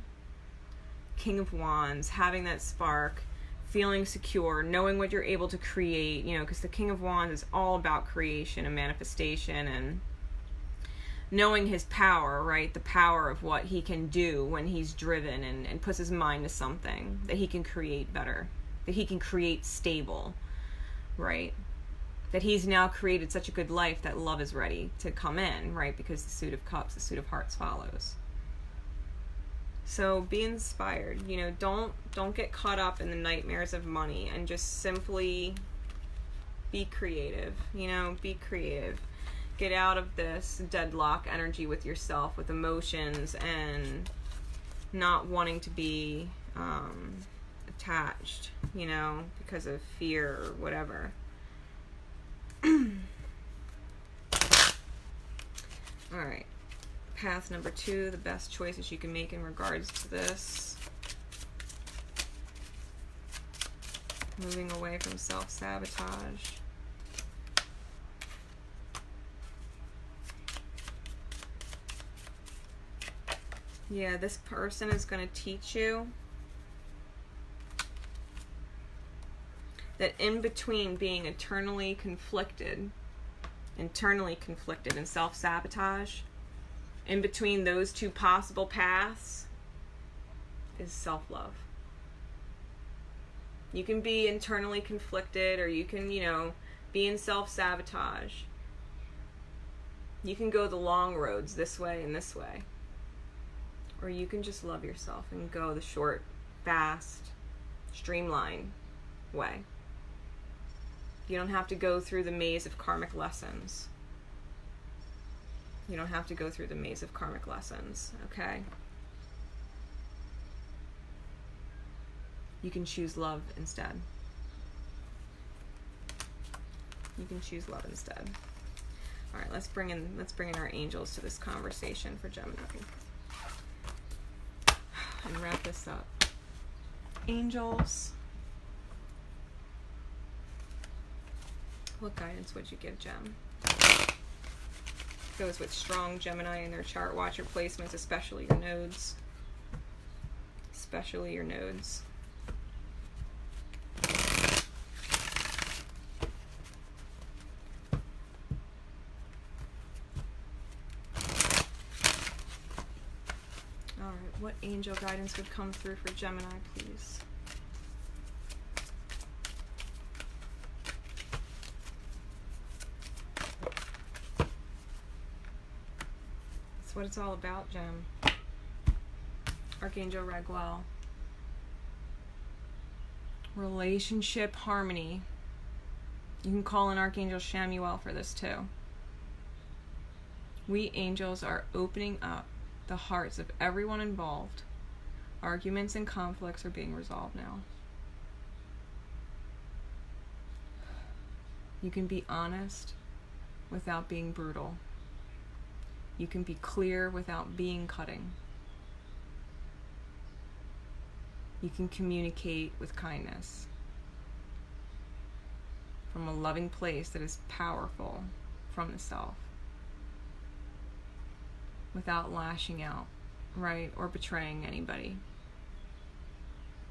King of Wands, having that spark, feeling secure, knowing what you're able to create, you know, because the King of Wands is all about creation and manifestation and knowing his power, right? The power of what he can do when he's driven and puts his mind to something, that he can create better, that he can create stable, right? That he's now created such a good life that love is ready to come in, right? Because the Suit of Cups, the Suit of Hearts follows. So be inspired, you know, don't get caught up in the nightmares of money and just simply Be creative, you know, be creative. Get out of this deadlock energy with yourself, with emotions, and not wanting to be attached, you know, because of fear or whatever. Alright. Path number 2, the best choices you can make in regards to this. Moving away from self-sabotage. Yeah, this person is going to teach you that in between being eternally conflicted and self-sabotage, in between those two possible paths is self-love. You can be internally conflicted, or you can, you know, be in self-sabotage. You can go the long roads this way and this way. Or you can just love yourself and go the short, fast, streamlined way. You don't have to go through the maze of karmic lessons. You don't have to go through the maze of karmic lessons, okay? You can choose love instead. You can choose love instead. All right, let's bring in our angels to this conversation for Gemini. And wrap this up. Angels. What guidance would you give Gem? Goes with strong Gemini in their chart. Watch your placements, especially your nodes. Especially your nodes. Alright, what angel guidance would come through for Gemini, please? That's what it's all about, Gem. Archangel Raguel. Relationship harmony. You can call in Archangel Shamuel for this too. We angels are opening up the hearts of everyone involved. Arguments and conflicts are being resolved now. You can be honest without being brutal. You can be clear without being cutting. You can communicate with kindness from a loving place that is powerful from the self, without lashing out, right? Or betraying anybody,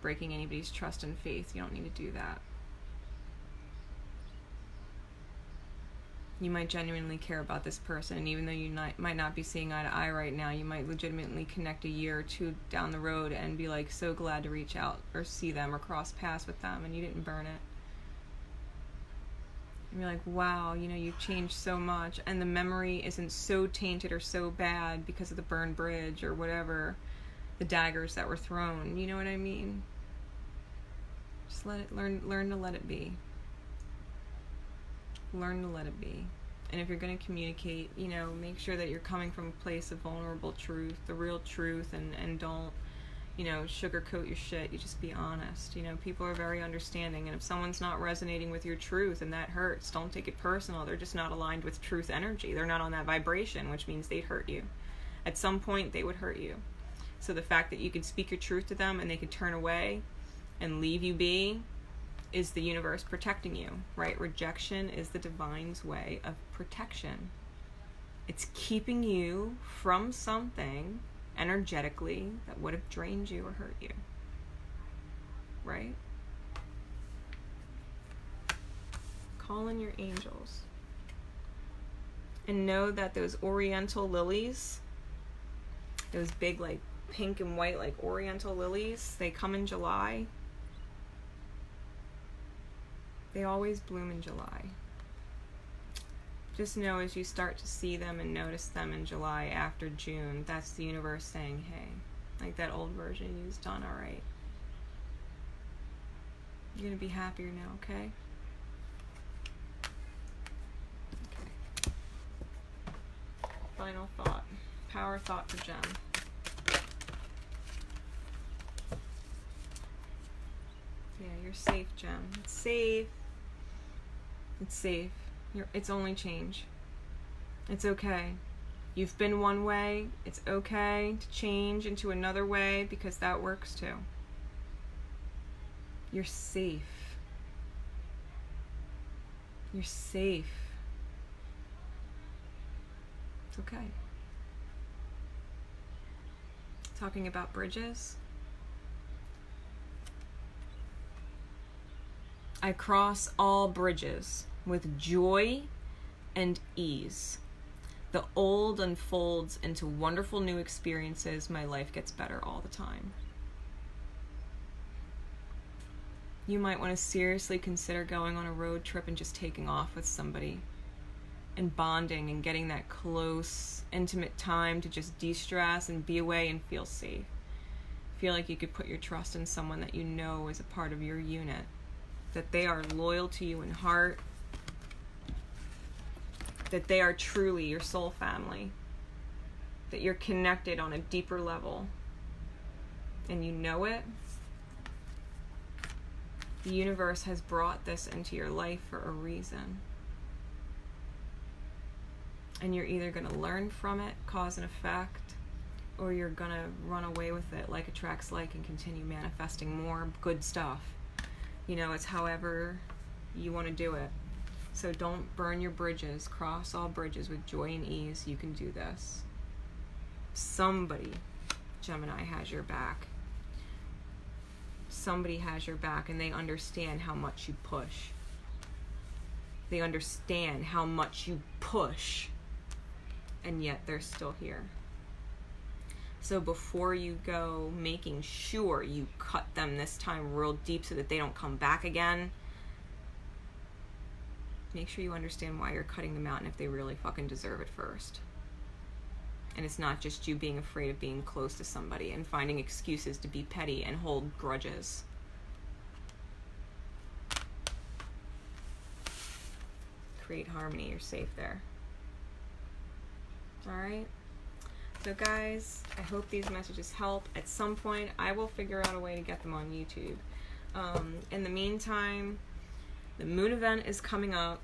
breaking anybody's trust and faith. You don't need to do that. You might genuinely care about this person, and even though you might not be seeing eye to eye right now, you might legitimately connect a year or two down the road and be like so glad to reach out or see them or cross paths with them, and you didn't burn it. And you're like, wow, you know, you've changed so much, and the memory isn't so tainted or so bad because of the burned bridge or whatever, the daggers that were thrown. You know what I mean? Just let it learn to let it be. Learn to let it be. And if you're going to communicate, you know, make sure that you're coming from a place of vulnerable truth, the real truth, and don't, you know, sugarcoat your shit. You just be honest. You know, people are very understanding, and if someone's not resonating with your truth and that hurts, don't take it personal. They're just not aligned with truth energy. They're not on that vibration, which means they'd hurt you. At some point, they would hurt you. So the fact that you can speak your truth to them and they can turn away and leave you be is the universe protecting you, right? Rejection is the divine's way of protection. It's keeping you from something energetically that would have drained you or hurt you, right? Call in your angels and know that those oriental lilies, those big like pink and white like oriental lilies, they come in July. They always bloom in July. Just know as you start to see them and notice them in July after June, that's the universe saying, hey, like that old version you's done all right. You're going to be happier now, okay? final thought. Power thought for Gem. Yeah, you're safe, Gem. It's safe. It's safe. It's only change. It's okay. You've been one way. It's okay to change into another way because that works too. You're safe. You're safe. It's okay. Talking about bridges. I cross all bridges with joy and ease. The old unfolds into wonderful new experiences. My life gets better all the time. You might want to seriously consider going on a road trip and just taking off with somebody and bonding and getting that close, intimate time to just de-stress and be away and feel safe. Feel like you could put your trust in someone that you know is a part of your unit, that they are loyal to you in heart, that they are truly your soul family, that you're connected on a deeper level, and you know it. The universe has brought this into your life for a reason. And you're either going to learn from it, cause and effect, or you're going to run away with it like attracts like and continue manifesting more good stuff. You know, it's however you want to do it. So don't burn your bridges. Cross all bridges with joy and ease. You can do this. Somebody, Gemini, has your back. Somebody has your back, and they understand how much you push. They understand how much you push, and yet they're still here. So before you go making sure you cut them this time real deep so that they don't come back again, make sure you understand why you're cutting them out and if they really fucking deserve it first. And it's not just you being afraid of being close to somebody and finding excuses to be petty and hold grudges. Create harmony. You're safe there. Alright? So guys, I hope these messages help. At some point, I will figure out a way to get them on YouTube. In the meantime, the moon event is coming up.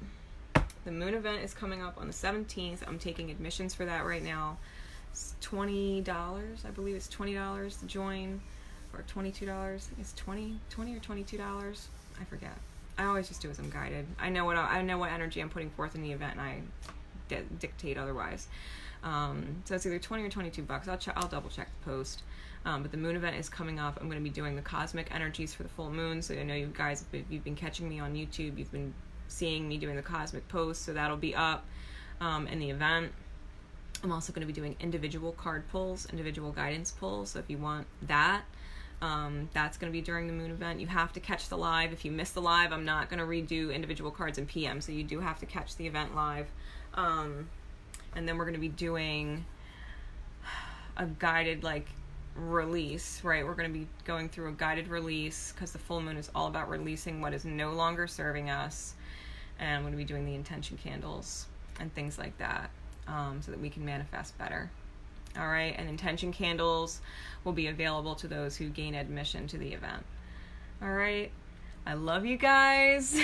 The moon event is coming up on the 17th. I'm taking admissions for that right now. It's $20. I believe it's $20 to join, or $22. It's $20 or $22. I forget. I always just do as I'm guided. I know what energy I'm putting forth in the event, and I dictate otherwise. So it's either 20 or 22 bucks. I'll double check the post. But the moon event is coming up. I'm going to be doing the cosmic energies for the full moon. So I know you guys, you've been catching me on YouTube. You've been seeing me doing the cosmic posts. So that'll be up in the event. I'm also going to be doing individual card pulls, individual guidance pulls. So if you want that, that's going to be during the moon event. You have to catch the live. If you miss the live, I'm not going to redo individual cards in PM. So you do have to catch the event live. And then we're going to be doing a guided, release, right? We're going to be going through a guided release because the full moon is all about releasing what is no longer serving us. And I'm going to be doing the intention candles and things like that, so that we can manifest better. All right. And intention candles will be available to those who gain admission to the event. All right. I love you guys.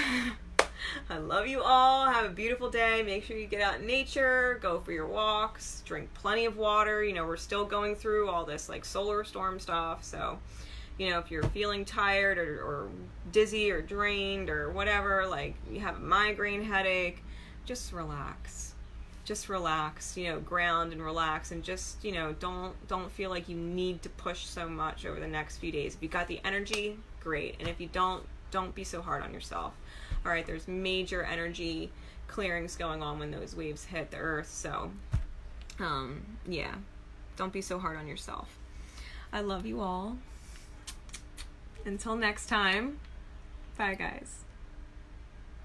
I love you all. Have a beautiful day. Make sure you get out in nature, go for your walks, drink plenty of water. You know, we're still going through all this solar storm stuff. So, you know, if you're feeling tired or dizzy or drained or whatever, you have a migraine headache, just relax. Just relax, you know, ground and relax, and just, you know, don't feel like you need to push so much over the next few days. If you got the energy, great. And if you don't be so hard on yourself. All right, there's major energy clearings going on when those waves hit the earth. So, yeah, don't be so hard on yourself. I love you all. Until next time, bye guys.